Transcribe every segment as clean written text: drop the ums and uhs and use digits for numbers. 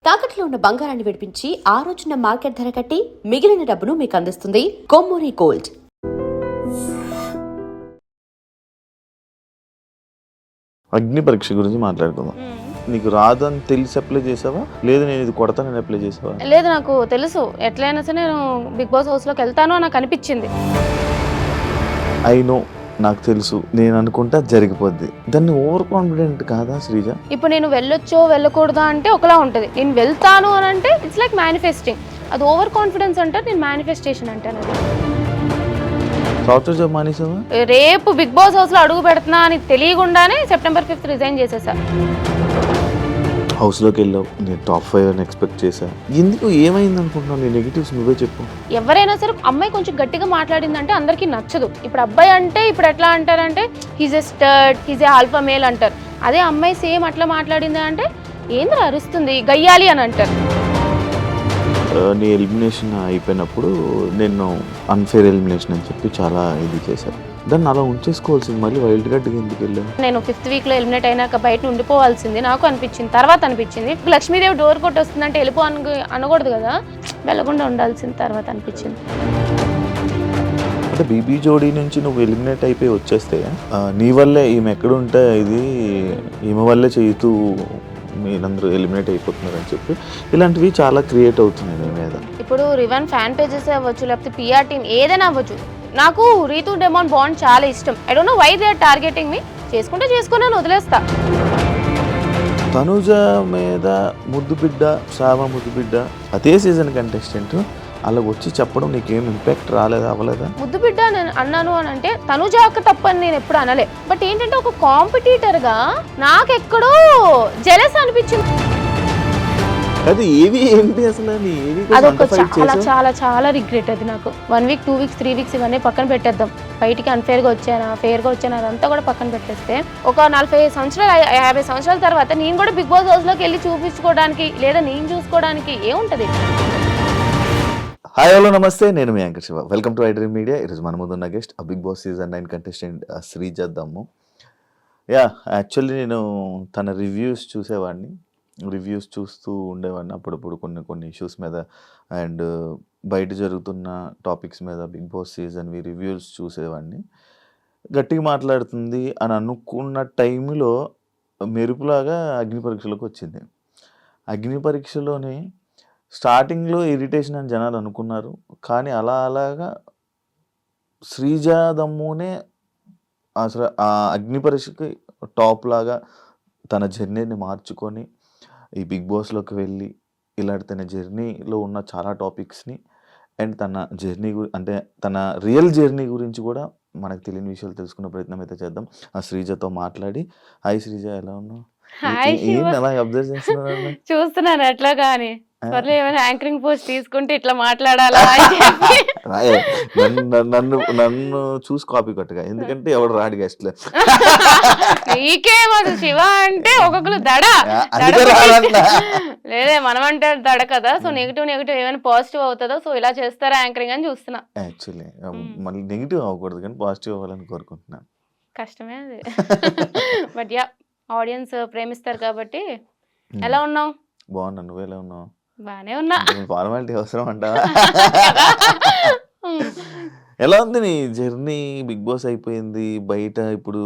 తాకట్లో ఉన్న బంగారాన్ని విడిపించి ఆ రోజున మార్కెట్ ధర కట్టి మిగిలిన డబ్బును మీకు అందిస్తుంది కొమ్మూరి గోల్డ్. అగ్ని పరీక్ష గురించి మాట్లాడుకుందాం. నీకు రాదని తెలిసి అప్లై చేసావా, లేదు నేను ఇది కొడతానని అప్లై చేసావా? లేదు, నాకు తెలుసు ఎట్లయినా సరే నేను బిగ్ బాస్ హౌస్ లోకి వెళ్తాను అని నాకు అనిపించింది. ఐ నో, నాకు తెలుసు, నేను అనుకుంటా జరిగిపోద్ది. దాన్ని ఓవర్ కాన్ఫిడెంట్ కాదా శ్రీజ? ఇప్పుడు నేను వెళ్ళొచ్చో వెళ్ళకూడదా అంటే ఒకలా ఉంటుంది, నేను వెళ్తాను అని అంటే ఇట్స్ లైక్ మేనిఫెస్టింగ్. అది ఓవర్ కాన్ఫిడెన్స్ అంటే నేను మేనిఫెస్టేషన్ అంటాను. అది సాఫ్ట్వేర్ జాబ్ మానేసావా? రేపు బిగ్ బాస్ హౌస్ లో అడుగు పెడుతున్నా అని తెలియకుండానే September 5th రిజైన్ చేసేసా. హౌస్లోకి వెళ్ళావు, నేను టాప్ 5 అని ఎక్స్పెక్ట్ చేశా. ఎందుకు ఏమైంది అనుకుంటున్నావు? నీ నెగిటివ్స్ నువ్వే చెప్పు. ఎవరైనా సరే అమ్మాయి కొంచెం గట్టిగా మాట్లాడిందంటే అందరికీ నచ్చదు. ఇప్పుడు అబ్బాయి అంటే ఇప్పుడు ఎట్లా అంటారంటే he's a stud, he's a alpha male అంటారు. అదే అమ్మాయి సేమ్ అట్లా మాట్లాడింది అంటే ఏంద్ర అరుస్తుంది గయ్యాలి అని అంటారు. నీ ఎలిమినేషన్ అయిపోయినప్పుడు నేను అన్ఫేర్ ఎలిమినేషన్ అని చెప్పి చాలా ఇది చేశాను. దాన్ని అలా ఉంచేసుకోవాల్సింది, మళ్ళీ వైల్డ్ కార్డ్కి ఎందుకు వెళ్ళాను? నేను 5th వీక్లో ఎలిమినేట్ అయినాక బయట ఉండిపోవాల్సింది నాకు అనిపించింది. తర్వాత అనిపించింది లక్ష్మీదేవి డోర్ కొట్టి వస్తుందంటే వెళ్ళిపో అనకూడదు కదా, వెళ్ళకుండా ఉండాల్సింది తర్వాత అనిపించింది. అంటే బీబీ జోడీ నుంచి నువ్వు ఎలిమినేట్ అయిపోయి వచ్చేస్తే నీ వల్లే ఈమె ఎక్కడుంటే ఇది ఈమె వల్లే చేయుతూ మీరందరూ ఎలిమినేట్ అయిపోతున్నారు అని చెప్పి ఇలాంటివి చాలా క్రియేట్ అవుతున్నాయి నీ మీద. ఇప్పుడు రివన్ ఫ్యాన్ పేజెస్ అవ్వచ్చు, లేకపోతే పిఆర్ టీమ్ ఏదైనా అవ్వచ్చు. నాకు రీతు డెమాన్ బాండ్ చాలా ఇష్టం. I don't know why they are targeting me. చేసుకుంటే చేసుకుని వదిలేస్తా. తనుజ మీద ముద్దు బిడ్డ, శ్రావ ముద్దు బిడ్డ అదే సీజన్ కంటెస్టెంట్ అలా వచ్చి చెప్పడం నీకేం ఇంపాక్ట్ రాలేదా, అవ్వలేదా? ముద్దు బిడ్డ నేను అన్నాను అని అంటే తనుజ అక్క తప్పని నేను ఎప్పుడు అనలే. బట్ ఏంటంటే ఒక కాంపిటీటర్ గా నాకెక్కడో జెలస్ అనిపించింది. అది ఏవి ఏంటి అసలు? అదొక చాలా చాలా చాలా రిగ్రెట్. అది నాకు 1 వీక్ 2 వీక్స్ 3 వీక్స్ ఇవన్నీ పక్కన పెట్టేద్దాం. బయటికి అన్ఫేర్ గా వచ్చానా ఫేర్ గా వచ్చానా అదంతా కూడా పక్కన పెట్టేస్తే ఒక 40 సంవత్సరాలు 50 సంవత్సరాల తర్వాత నేను కూడా బిగ్ బాస్ హౌస్ లోకి వెళ్ళి చూపించుకోవడానికి లేదా నేను చూసుకోవడానికి ఏముంటది? హాయ్ హలో నమస్తే, నేను మీ anchor Shiva. Welcome to iDream Media. ఈరోజు మన ముందున్న guest Bigg Boss season 9 contestant Sreeja Dammu. Actually నేను తన రివ్యూస్ చూసేవాడిని, రివ్యూస్ చూస్తూ ఉండేవాడిని అప్పుడప్పుడు కొన్ని ఇష్యూస్ మీద అండ్ బయట జరుగుతున్న టాపిక్స్ మీద బిగ్ బాస్ సీజన్వి రివ్యూస్ చూసేవాడిని. గట్టిగా మాట్లాడుతుంది అని అనుకున్న టైంలో మెరుపులాగా అగ్ని పరీక్షలోకి వచ్చింది. అగ్ని పరీక్షలోనే స్టార్టింగ్లో ఇరిటేషన్ అని జనాలు అనుకున్నారు, కానీ అలాగా శ్రీజ దమ్మునే అసలు ఆ అగ్ని పరీక్షకి టాప్ లాగా తన జర్నీని మార్చుకొని ఈ బిగ్ బాస్లోకి వెళ్ళి ఇలాంటి తన జర్నీలో ఉన్న చాలా టాపిక్స్ని అండ్ తన జర్నీ అంటే తన రియల్ జర్నీ గురించి కూడా మనకు తెలియని విషయాలు తెలుసుకునే ప్రయత్నం అయితే చేద్దాం. ఆ శ్రీజతో మాట్లాడి. హాయ్ శ్రీజ, ఎలా ఉన్నావు? ఏంటి అలా అబ్జర్వ్ చేస్తున్నాను? చూస్తున్నాను ఎట్లా కానీ ఏమైనా యాంకరింగ్ పోస్ట్ తీసుకుంటే ఇట్లా మాట్లాడాలా? నన్ను చూసి కాపీ కొట్టగా, ఎందుకంటే ఎవడు రాడు గెస్ట్లు. నీకేమదు శివ అంటే ఒక్కొక్కరు దడ లేదే, మనం అంటే దడ కదా. సో నెగిటివ్ ఏమైనా పాజిటివ్ అవుతుందో, సో ఇలా చేస్తారా యాంకరింగ్ అని చూస్తున్నా. యాక్చువల్లీ మళ్ళీ నెగిటివ్ అవ్వకూడదు కానీ పాజిటివ్ అవ్వాలని కోరుకుంటున్నాను. కష్టమే అది. బట్ ఆడియన్స్ ప్రేమిస్తారు కాబట్టి. ఎలా ఉన్నావు? బాగున్నా, నువ్వు ఎలా ఉన్నావు? బానే ఉన్నా. ఫార్మాలిటీ అవసరం అంటావా? ఎలా ఉంది నీ జర్నీ? బిగ్ బాస్ అయిపోయింది, బయట ఇప్పుడు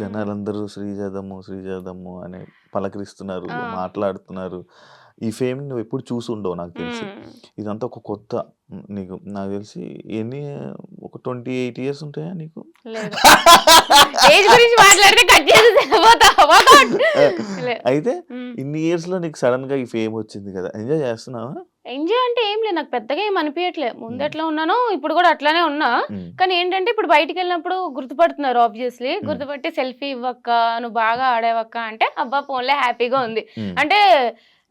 జనాలందరూ శ్రీజాదమ్ము అని పలకరిస్తున్నారు, మాట్లాడుతున్నారు. ఈ ఫేమ్ నువ్వు ఎప్పుడు చూసి ఉండవు నాకు తెలిసి. ఇదంతా ఒక కొత్త నీకు. నాకు తెలిసి ఒక 28 years ఉంటాయా నీకు? అయితే ఇన్ని ఇయర్స్ లో నీకు సడన్ గా ఈ ఫేమ్ వచ్చింది కదా, ఎంజాయ్ చేస్తున్నావా? ఎంజాయ్ అంటే ఏం లేదు, నాకు పెద్దగా ఏం అనిపించట్లేదు. ముందు ఎట్లా ఉన్నానో ఇప్పుడు కూడా అట్లానే ఉన్నా. కానీ ఏంటంటే ఇప్పుడు బయటికి వెళ్ళినప్పుడు గుర్తుపడుతున్నారు, ఆబ్వియస్లీ గుర్తుపట్టి సెల్ఫీ ఇవ్వక్క, నువ్వు బాగా ఆడేవక్క అంటే అబ్బా ఫోన్లే హ్యాపీగా ఉంది. అంటే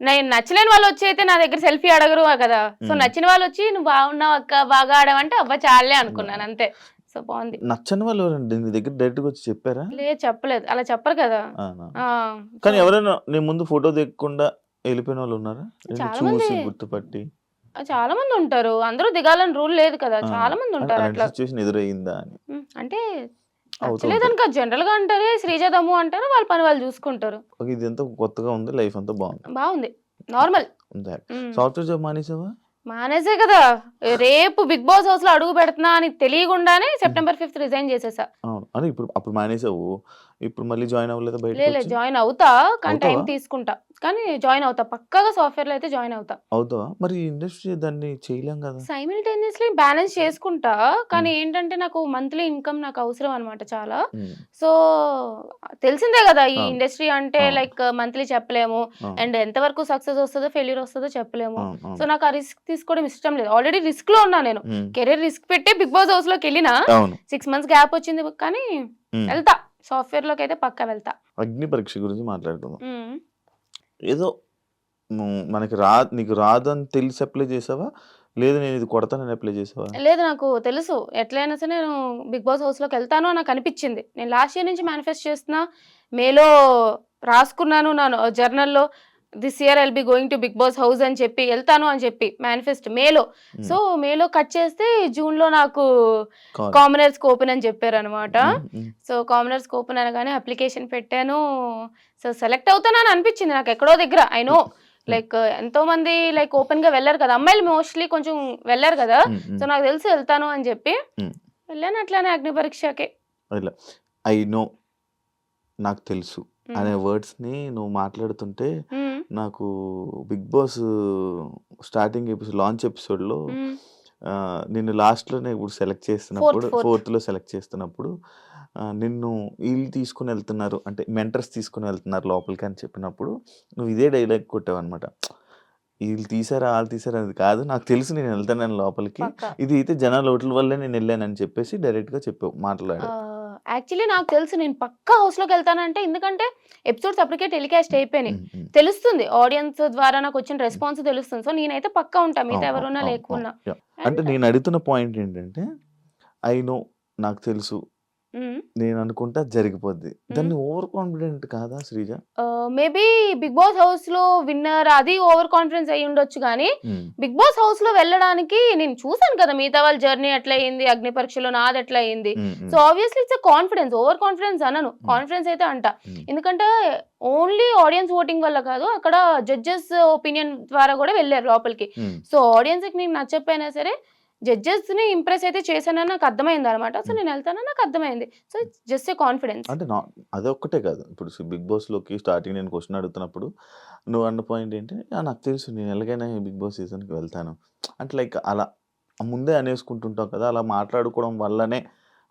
నేను నచ్చలేని వాళ్ళు వచ్చి అయితే నా దగ్గర సెల్ఫీ అడగరు కదా. సో నచ్చిన వాళ్ళు వచ్చి నువ్వు బాగున్నావు అక్క, బాగా ఆడావంటే అబ్బా చాలే అనుకున్నాను, అంతే. సో బాగుంది. నచ్చని వాళ్ళు నీ దగ్గర డైరెక్ట్ గా వచ్చి చెప్పారా? లేదు, చెప్పలేదు, అలా చెప్పరు కదా. కానీ ఎవరైనా నీ ముందు ఫోటో దిగకుండా వెళ్ళిపోయిన వాళ్ళు ఉన్నారా? చూసి గుర్తుపట్టి చాలా మంది ఉంటారు. అందరూ దిగాలని రూల్ లేదు కదా, చాలా మంది ఉంటారు. అట్లా సిచువేషన్ ఎదురయ్యిందా అని అంటే నచ్చలేదనుక జనరల్ గా అంటారే శ్రీజాదమ్ము అంటారు, వాళ్ళ పని వాళ్ళు చూసుకుంటారు. ఇది ఎంత కొత్తగా ఉంది, లైఫ్ అంతా బాగుంది. నార్మల్. సాఫ్ట్వేర్ జాబ్ మానేసావా? మానేసే కదా, రేపు బిగ్ బాస్ హౌస్ లో అడుగు పెడుతున్నా అని తెలియకుండానే సెప్టెంబర్ 5th రిజైన్ చేసేసా. అవును. అని ఇప్పుడు అప్పుడు మానేసావు. ఇప్పుడు మళ్ళీ జాయిన్ అవ్వలేదా బయటకి లేదు వచ్చి? జాయిన్ అవుతా, కానీ టైం అవుతావా? తీసుకుంటా, కానీ జాయిన్ అవుతా పక్కాగా. సాఫ్ట్వేర్ లో అయితే జాయిన్ అవుతా. అవుతావా? మరి ఇండస్ట్రీ దాన్ని చేయలేం కదా? సైమిల్టేనియస్లీ బ్యాలెన్స్ చేసుకుంటా, కానీ హ్మ్. ఏంటంటే నాకు మంత్లీ ఇన్కమ్ నాకు అవసరం అనమాట చాలా. హ్మ్. సో తెలిసిందే కదా ఈ అవును. ఇండస్ట్రీ అంటే, అవును. లైక్ మంత్లీ చెప్పలేము, అవును. అండ్ ఎంతవరకు సక్సెస్ వస్తుందో ఫెయిల్యూర్ వస్తుందో చెప్పలేము. అవును. సో అవును. నాకు ఆ రిస్క్ తీసుకోవడం ఇష్టం లేదు. ఆల్రెడీ రిస్క్ లో ఉన్నా నేను. హ్మ్. కెరీర్ రిస్క్ పెట్టి బిగ్ బాస్ హౌస్ లోకి వెళ్ళినా అవును. 6 months గ్యాప్ వచ్చింది, కానీ హ్మ్. వెళ్తా. సాఫ్ట్వేర్ లోకి అయితే పక్కా వెళ్తా. అగ్ని పరీక్ష గురించి మాట్లాడుకుందాం. ఉమ్. ఏదో మనకి నీకు రాదని తెలిసి అప్లై చేసావా? లేదు నేను ఇది కొడతానని అప్లై చేసావా? లేదు నాకు తెలుసు ఎట్లయినా సరే నేను బిగ్ బాస్ హౌస్ లోకి వెళ్తాను అని నాకు అనిపించింది. నేను లాస్ట్ ఇయర్ నుంచి మేనిఫెస్ట్ చేస్తున్నా, మేలో రాసుకున్నాను నా జర్నల్లో, this year I'll be going to Bigg Boss house అని చెప్పి వెళ్తాను అని చెప్పి మేనిఫెస్ట్ మేలో. హ్మ్. సో మేలో కట్ చేస్తే జూన్లో నాకు కాల్. కామనర్స్ ఓపెన్ అని చెప్పారు అనమాట. హ్మ్. హ్మ్. సో కామనర్స్ ఓపెన్ అనగానే అప్లికేషన్ పెట్టాను. సో సెలెక్ట్ అవుతానని అనిపించింది నాకు ఎక్కడో దగ్గర. ఐ నో లైక్ ఎంతో మంది లైక్ ఓపెన్ గా వెళ్ళారు కదా, అమ్మాయిలు మోస్ట్లీ కొంచెం వెళ్ళారు కదా. హ్మ్. హ్మ్. సో నాకు తెలిసి వెళ్తాను అని చెప్పి హ్మ్. వెళ్ళాను అట్లానే అగ్ని పరీక్షకి. ఇట్లా ఐ నో, నాకు తెలుసు అనే వర్డ్స్‌ని నువ్వు మాట్లాడుతుంటే నాకు 'బిగ్ బాస్' స్టార్టింగ్ లాంచ్ ఎపిసోడ్‌లో నిన్ను లాస్ట్‌లోనే ఇప్పుడు సెలెక్ట్ చేస్తున్నప్పుడు ఫోర్త్ ఫోర్త్‌లో సెలెక్ట్ చేస్తున్నప్పుడు నిన్ను ఈళ్ళు తీసుకొని వెళ్తున్నారు అంటే మెంటర్స్ తీసుకొని వెళ్తున్నారు లోపలికి అని చెప్పినప్పుడు నువ్వు ఇదే డైలాగ్ కొట్టావన్నమాట. ఈళ్ళు తీశారా, ఆళ్ళు తీశారా అది కాదు. నాకు తెలుసు నేను వెళ్తానని లోపలికి. పక్కా. ఇది అయితే జనాల ఓట్ల వల్లే నేను వెళ్ళానని చెప్పేసి డైరెక్ట్‌గా చెప్పావు. మాట్లాడావు. యాక్చువల్లీ నాకు తెలుసు నేను పక్కా హౌస్ లోకి వెళ్తానంటే, ఎందుకంటే ఎపిసోడ్స్ అప్పటికే టెలికాస్ట్ అయిపోయినాయి. హ్మ్. హ్మ్. తెలుస్తుంది ఆడియన్స్ ద్వారా నాకు వచ్చిన రెస్పాన్స్ తెలుస్తుంది. సో నేనైతే పక్కా ఉంటా, మిగతా అవును. అవును. ఎవరున్నా అవును. అవును. లేకున్నా. యాహ్! అంటే అండ్ నేను అడుగుతున్న పాయింట్ ఏంటంటే, ఐ నో, నాకు తెలుసు, నేను అనుకుంటా జరిగిపోద్ది. దాన్ని ఓవర్ కాన్ఫిడెంట్ కాదా Sreeja? Maybe Bigg Boss house లో విన్నర్ అది ఓవర్ కాన్ఫిడెన్స్ అయ్యి ఉండొచ్చు, కానీ హ్మ్. బిగ్ బాస్ హౌస్ లో వెళ్ళడానికి నేను చూసాను కదా మిగతా వాళ్ళ జర్నీ ఎట్లా అయింది, అగ్ని పరీక్షలో నాది ఎట్లా అయింది. హ్మ్. సో హ్మ్. Obviously it's confidence, over confidence అనను, హ్మ్. కాన్ఫిడెన్స్ అయితే అంట. హ్మ్. ఎందుకంటే ఓన్లీ ఆడియన్స్ ఓటింగ్ వల్ల కాదు, అక్కడ జడ్జెస్ ఒపీనియన్ ద్వారా కూడా వెళ్ళారు లోపలికి. హ్మ్. సో ఆడియన్స్ కి నేను నచ్చకపోయినా సరే జడ్జెస్ ని ఇంప్రెస్ అయితే చేశానని నాకు అర్థమైంది అనమాట. సో హ్మ్. నేను వెళ్తానని నాకు అర్థమైంది. So it's just a confidence. అంటే అదొక్కటే కాదు. ఇప్పుడు 'బిగ్ బాస్‌లోకి' స్టార్టింగ్ నేను క్వెషన్ అడుగుతున్నప్పుడు నువ్వు అన్న పాయింట్ ఏంటి? నాకు తెలుసు నేను ఎలాగైనా ఈ 'బిగ్ బాస్' సీజన్‌కి వెళ్తాను. అంటే లైక్ అలా ముందే అనేసుకుంటుంటావు కదా! అలా మాట్లాడుకోవడం వల్లనే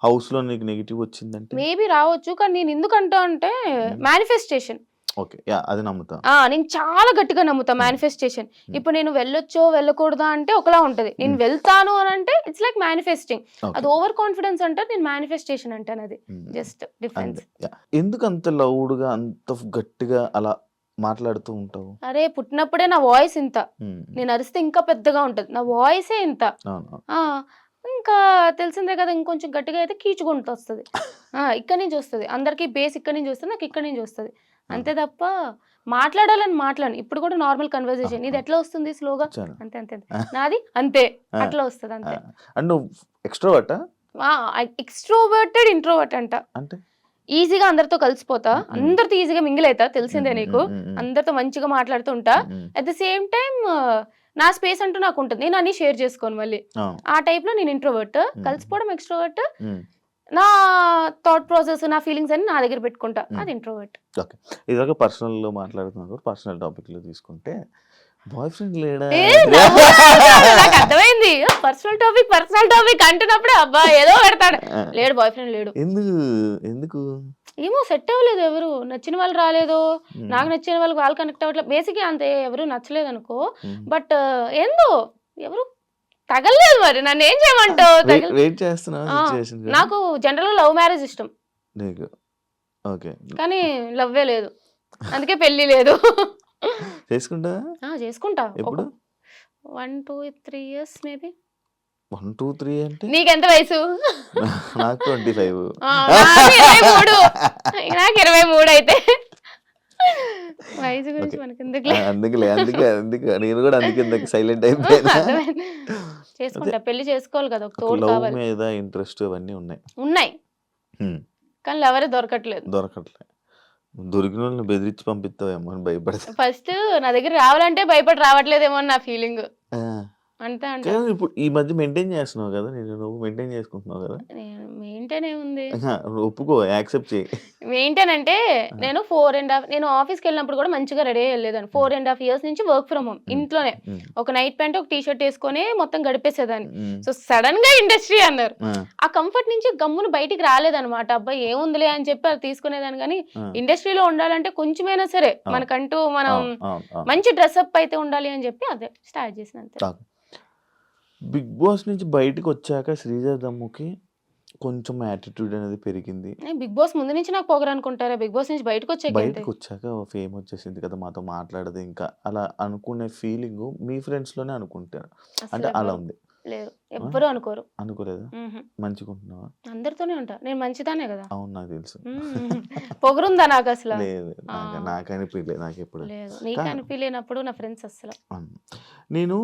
హౌస్‌లో నీకు నెగెటివ్ వచ్చిందంటే? మేబీ రావచ్చు, కానీ నేను ఎందుకంటా అంటే హ్మ్. మేనిఫెస్టేషన్. ఓకే. యాహ్! అది నమ్ముతా. నేను చాలా గట్టిగా నమ్ముతా హ్మ్. మేనిఫెస్టేషన్. హ్మ్. ఇప్పుడు నేను వెళ్ళొచ్చో, వెళ్ళకూడదా అంటే ఒకలా ఉంటది. నేను హ్మ్. వెళ్తాను అని అంటే ఇట్స్ లైక్ మేనిఫెస్టింగ్. ఓకే. అది ఓవర్ కాన్ఫిడెన్స్ అంటారు, నేను మేనిఫెస్టేషన్ అంటాను. అది హ్మ్. Just difference. అంతే. యాహ్! ఎందుకంత లౌడ్‌గా అంత గట్టిగా అలా మాట్లాడుతూ ఉంటావు? అరే పుట్టినప్పుడే నా వాయిస్ ఇంత. హ్మ్. నేను అరిస్తే ఇంకా పెద్దగా ఉంటది. నా వాయిసే ఇంత. అవును. ఆ! ఇంకా తెలిసిందే కదా, ఇంకొంచెం గట్టిగా అయితే కీచుగొంతొస్తది. ఇక్కడి నుంచి వస్తది. అందరికి బేస్ ఇక్కడి నుంచి వస్తది, నాకు ఇక్కడి నుంచి వస్తది. ఆ! అంతే తప్ప మాట్లాడాలని మాట్లాడను. ఇప్పుడు కూడా నార్మల్ ఆ! కన్వర్జేషన్. ఆ! ఇది ఎట్లా వస్తుంది స్లోగా? చాలా. అంతే అంతే. ఆ! నాది అంతే. ఆ! అట్లా వస్తది ఆ! అంతే. అండ్ నువ్వు ఎక్స్‌ట్రోవర్టా? ఆ! ఎక్స్‌ట్రోవర్టెడ్, ఇంట్రోవర్ట్ అంట. అంటే? ఈజీగా అందరితో కలిసిపోతా. హ్మ్. హ్మ్. అందరితో ఈజీగా మింగిల్ అయితా, హ్మ్. తెలిసిందే హ్మ్. నీకు. హ్మ్. హ్మ్. అందరితో మంచిగా మాట్లాడుతూ ఉంటా. హ్మ్. హ్మ్. అట్ ద సేమ్ టైమ్ నా స్పేస్ అంటూ నాకుంటది. నేను అన్నీ షేర్ చేసుకోను మళ్ళీ. అవును. ఆ టైప్‌లో నేను ఇంట్రోవర్ట్. హ్మ్. కలిసిపోవడం ఎక్స్‌ట్రోవర్ట్. హ్మ్. నా థాట్ ప్రాసెస్, నా ఫీలింగ్స్ అన్నీ నా దగ్గర పెట్టుకుంటా. హ్మ్. అది ఇంట్రోవర్ట్. ఓకే. ఇదివరకు పర్సనల్‌లో మాట్లాడుతున్నాం కాబట్టి పర్సనల్ టాపిక్‌లో తీసుకుంటే బాయ్ ఫ్రెండ్ లేడా? నవ్వు రాదు. నాకర్థమైంది. పర్సనల్ టాపిక్ అంటున్నప్పుడే అబ్బా ఏదో పెడతాడు. ఆ! లేడు, బాయ్ ఫ్రెండ్ లేడు. ఎందుకు? ఎందుకు? ఏమో సెట్ అవ్వలేదు ఎవరు. నచ్చిన వాళ్ళు రాలేదు. హ్మ్. నాకు నచ్చిన వాళ్ళు కనెక్ట్ అవ్వట్లేదు. బేసిక్‌గా అంతే, ఎవరు నచ్చలేదనుకో. హ్మ్. బట్ ఏందో ఎవరు తగలలేదు మరి. నన్నేం చేయమంటావు? వెయిట్ చేస్తున్నావా ఆ! సిట్యుయేషన్ కోసం? నాకు జనరల్‌గా లవ్ మ్యారేజ్ ఇష్టం. నీకు. ఓకే. కానీ లవ్వే లేదు. అందుకే పెళ్లి లేదు. చేసుకుంటావా? చేసుకుంటా. ఒక ఎప్పుడు? 1, 2, 3 ఇయర్స్ మేబీ. 1, 2, 3 అంటే? నీకెంత వయసు? నాకు 25. నాకు 23. నాకు 23 అయితే. వయసు గురించి ఓకే. మనకెందుకులే. అందుకే నేను కూడా అందుకే ఇందాక సైలెంట్ అయిపోయాను. అర్థమైంది. అదే చేసుకుంటా. పెళ్లి చేసుకోవాలి కదా, ఒక ఒక తోడు లవ్ కావాలి. మీద ఇంట్రెస్ట్ అవన్నీ ఉన్నాయి. ఉన్నాయి. హ్మ్. కానీ లవరే దొరకట్లేదు. దొరకట్లే. దొరికిన వాళ్ళని బెదిరించి పంపిస్తావేమో అని భయపడతా. ఫస్ట్ నా దగ్గర రావాలంటే భయపడి రావట్లేదేమో అని నా ఫీలింగ్. ఆ! అంతే అంట. కానీ ఇప్పుడు ఈ మధ్య మెయింటైన్ చేస్తున్నావు కదా! నువ్వు మెయింటైన్ చేసుకుంటున్నావు కదా! నేను మెయింటైన్ ఏముంది? అహా! ఒప్పుకో, యాక్సెప్ట్ చెయ్యి. మెయింటైన్ అంటే ఆ! నేను 4 నేను ఆఫీస్‌కెళ్ళినప్పుడు కూడా మంచిగా రెడీ అయ్యి వెళ్ళేదాన్ని. 4 ½ ఇయర్స్ నుంచి వర్క్ ఫ్రమ్ హోమ్. హ్మ్. ఇంట్లోనే. హ్మ్. ఒక నైట్ ప్యాంట్, ఒక టీ షర్ట్ ఏసుకొని మొత్తం గడిపేసేదాన్ని. హ్మ్. సో, సడెన్‌గా ఇండస్ట్రీ అన్నారు. ఆ! ఆ కంఫర్ట్ నుంచి గమ్మున బయటికి రాలేదనమాట. అబ్బా! ఏముందిలే అని చెప్పి అది తీసుకునేదాన్ని గానీ, ఆ! ఇండస్ట్రీలో ఉండాలంటే కొంచెమైనా సరే అవును. మనకంటూ మనం అవును. అవును. అవును. మంచి డ్రెసప్ అయితే ఉండాలి అని చెప్పి అదే స్టార్ట్ చేశాను అంతే. ఓకే. 'బిగ్ బాస్' నుంచి బయటికొచ్చాక శ్రీజ దమ్ముకి కొంచెం యాటిట్యూడ్ అనేది పెరిగింది. బిగ్ బాస్ ముందు నుంచి నాకు పొగరనుకుంటారా? బిగ్ బాస్ నుంచి బయటకొచ్చాకేంటి? బయటికొచ్చాక ఫేమ్ వచ్చేసింది కదా! మాతో మాట్లాడదు ఇంకా అలా అనుకునే ఫీలింగు మీ ఫ్రెండ్స్‌లోనే అనుకుంటారు. అంటే అలా అసలెవ్వరు ఉంది. లేరు. ఆ! ఎవ్వరు అనుకోరు. అనుకోలేదా? హుహు. మంచిగుంటున్నావా? అందరితోనే ఉంటా. నేను మంచిదాన్నే గదా! అవును, నాకు తెలుసు. హ్మ్. పొగరుందా నాకసల? లేదు. ఆ! నాకనిపియలే నాకెప్పుడు. లేదు. కా నీకనిపియలేనప్పుడు నా ఫ్రెండ్స్ అస్సల. అవును. నేను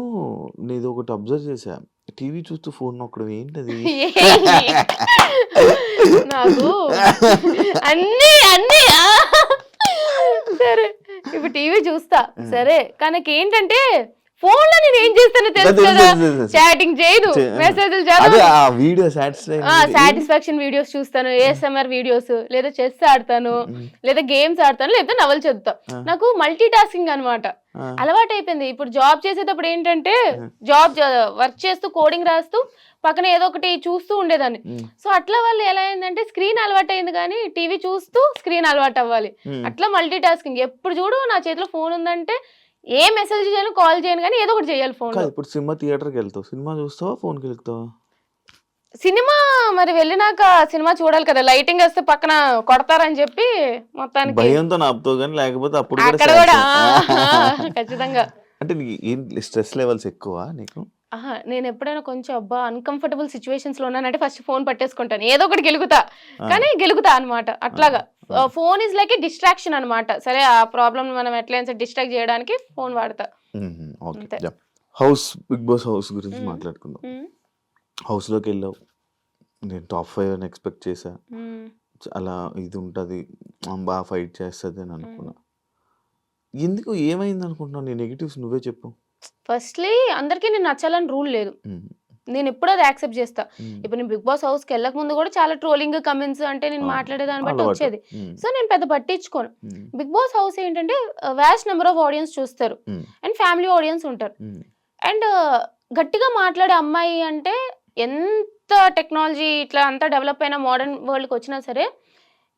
నీదొకటి అబ్జర్వ్ చేశా. టీవీ చూస్తూ ఫోన్ నొక్కడం ఏంటది? ఏంటి? నాకు అన్నీ ఆ! సరే. ఇప్పుడు టీవీ చూస్తా. ఆ! సరే. కానీ నాకేంటంటే ఫోన్‌లో నేనేం చేస్తానో తెలుసు తెలుసు. కదా! తెలుసు. తెలుసు. చాటింగ్ చేయదు. ఆ! మెసేజ్‌లు అదే చదవను. ఆ వీడియో సాటిస్ఫైయింగ్ వీడియో ఏం సాటిస్ఫాక్షన్ వీడియోస్ చూస్తాను. ఏఎస్ఎంఆర్ వీడియోస్ లేదా చెస్ ఆడతాను. హ్మ్. లేదా గేమ్స్ ఆడతాను. లేకపోతే నవలు చదువుతా. ఆ! నాకు మల్టీ టాస్కింగ్ అనమాట. ఆ! అలవాటైపోయింది. ఇప్పుడు జాబ్ చేసేటప్పుడు ఏంటంటే ఆ! వర్క్ చేస్తూ కోడింగ్ రాస్తూ పక్కన ఏదో ఒకటి చూస్తూ ఉండేదాన్ని. హ్మ్. సో, అట్లా వల్ల ఎలా అయిందంటే స్క్రీన్ అలవాటయింది గానీ టీవీ చూస్తూ స్క్రీన్ అలవాటవ్వాలి. హ్మ్. అట్లా మల్టీ టాస్కింగ్. ఎప్పుడు చూడు నా చేతిలో ఫోన్ ఉందంటే ఏ మెసేజ్ చేయను, కాల్ చేయను గానీ ఏదో ఒకటి చేయాలి కాదు, ఫోన్‌లో. ఇప్పుడు సినిమా థియేటర్‌కెళ్తావు. సినిమా చూస్తావా? ఫోన్‌కెలుకుతావా? సినిమా మరి వెళ్ళినాక సినిమా చూడాలి కదా! లైటింగేస్తే పక్కన కొడతారని చెప్పి మొత్తానికి భయంతోని ఆపుతావు గాని లేకపోతే అప్పుడు కూడా అక్కడ గూడా ఖచ్చితంగా. అంటే నీ ఏంటి స్ట్రెస్ లెవెల్స్ ఎక్కువా నీకు? అహా! నేనెప్పుడైనా కొంచెం అబ్బా! అన్‌కంఫర్టబుల్ సిట్యుయేషన్స్‌లో ఉన్నానంటే ఫస్ట్ ఫోన్ పట్టేసుకుంటాను. ఏదో ఒకటి గెలుకుతా. ఆ! కానీ గెలుకుతా అనమాట. ఆ! అట్లాగా. ఆ! Phone is like a distraction అనమాట. సరే ఆ ప్రాబ్లమ్‌ని మనం ఎట్లైనా సరే డిస్ట్రాక్ట్ చేయడానికి ఫోన్ వాడతా. హుహు. ఓకే. అంతే. యాహ్! బిగ్ బాస్ హౌస్ గురించి హ్మ్. మాట్లాడుకుందాం. హ్మ్. హౌస్‌లోకెళ్ళావు. నేను టాప్ 5 అని ఎక్స్‌పెక్ట్ చేశా. హ్మ్. చాలా ఇది ఉంటది. ఫైట్ చేస్తది అని హ్మ్. అనుకున్నా. ఎందుకు ఏమైందనుకుంటున్నావు? నీ నెగెటివ్స్ నువ్వే చెప్పు. ఫస్ట్‌లీ అందరికి నేను నచ్చాలని రూల్ లేదు. హ్మ్. నేనెప్పుడు అది యాక్సెప్ట్ చేస్తా. హ్మ్. ఇప్పుడు నేను 'బిగ్ బాస్' హౌస్‌కెళ్ళక ముందు కూడా చాలా ట్రోలింగ్, కమెంట్స్ అంటే నేను అవును. మాట్లాడే దాన్ని బట్టి అలవాటు. వచ్చేది. హ్మ్. సో, నేను పెద్ద పట్టించుకోను. హ్మ్. 'బిగ్ బాస్' హౌస్ ఏంటంటే వాస్ట్ నంబర్ ఆఫ్ ఆడియన్స్ చూస్తారు. హ్మ్. అండ్ ఫ్యామిలీ ఆడియన్స్ ఉంటారు. హ్మ్. అండ్ గట్టిగా మాట్లాడే అమ్మాయి అంటే ఎంత టెక్నాలజీ ఇట్లా అంతా డెవలప్ అయిన మోడర్న్ వరల్డ్‌కొచ్చినా సరే,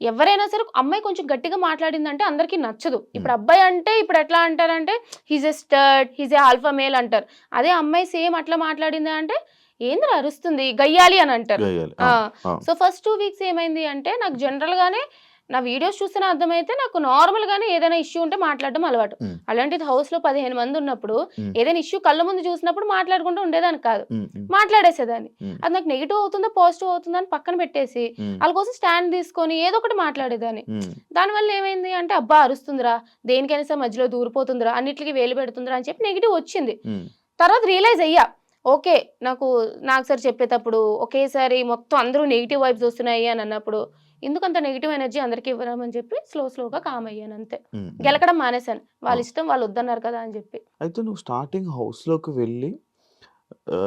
ఎవరైనా సరే అమ్మాయి కొంచెం గట్టిగా మాట్లాడిందంటే అందరికీ నచ్చదు. హ్మ్. ఇప్పుడు అబ్బాయి అంటే ఇప్పుడు ఎట్లా అంటారంటే he's a stud, he's a alpha male అంటారు. అదే అమ్మాయి సేమ్ అట్లా మాట్లాడింది అంటే ఏందిరా అరుస్తుంది గయ్యాళి అని అంటారు. గయ్యాలి. ఆ! అవును. అవును. సో, ఫస్ట్ 2 వీక్స్ ఏమైంది అంటే నాకు జనరల్‌గానే నా వీడియోస్ చూస్తేనే అర్థమైతే నాకు నార్మల్‌గానే ఏదైనా ఇష్యూ ఉంటే మాట్లాడడం అలవాటు. హ్మ్. అలాంటిది హౌస్‌లో 15 మంది ఉన్నప్పుడు హ్మ్. ఏదైనా ఇష్యూ కళ్ళ ముందు చూసినప్పుడు మాట్లాడుకుంటూ ఉండేదాన్ని కాదు. హ్మ్. హ్మ్. మాట్లాడేసేదాన్ని. హ్మ్. అది నాకు నెగెటివ్ అవుతుందా, పాజిటివ్ అవుతుందా అని పక్కన పెట్టేసి హ్మ్. ఆళ్ళ కోసం స్టాండ్ తీసుకొని ఏదో ఒకటి మాట్లాడేదాన్ని. హ్మ్. దానివల్ల ఏమైంది అంటే అబ్బా! అరుస్తుందిరా, దేనికైనా సరే మధ్యలో దూరిపోతుందిరా, అన్నిట్లికి వేలు పెడుతుందిరా అని చెప్పి నెగెటివ్ వచ్చింది. హ్మ్. తర్వాత రియలైజ్ అయ్యా. ఓకే. నాకు సార్ చెప్పేటప్పుడు ఒకేసారి మొత్తం అందరూ నెగెటివ్ వైబ్స్ వస్తున్నాయి అని అన్నప్పుడు, ఎందుకంత నెగెటివ్ ఎనర్జీ అందరికి ఇవ్వడం అని చెప్పి స్లోగా కామ్ అయ్యాను అంతే. హ్మ్. హ్మ్. గెలకడం మానేశాను. వాళ్ళ ఓహ్! ఇష్టం వాళ్ళు వద్దన్నారు కదా అని చెప్పి. అయితే నువ్వు స్టార్టింగ్ హౌస్‌లోకి వెళ్ళి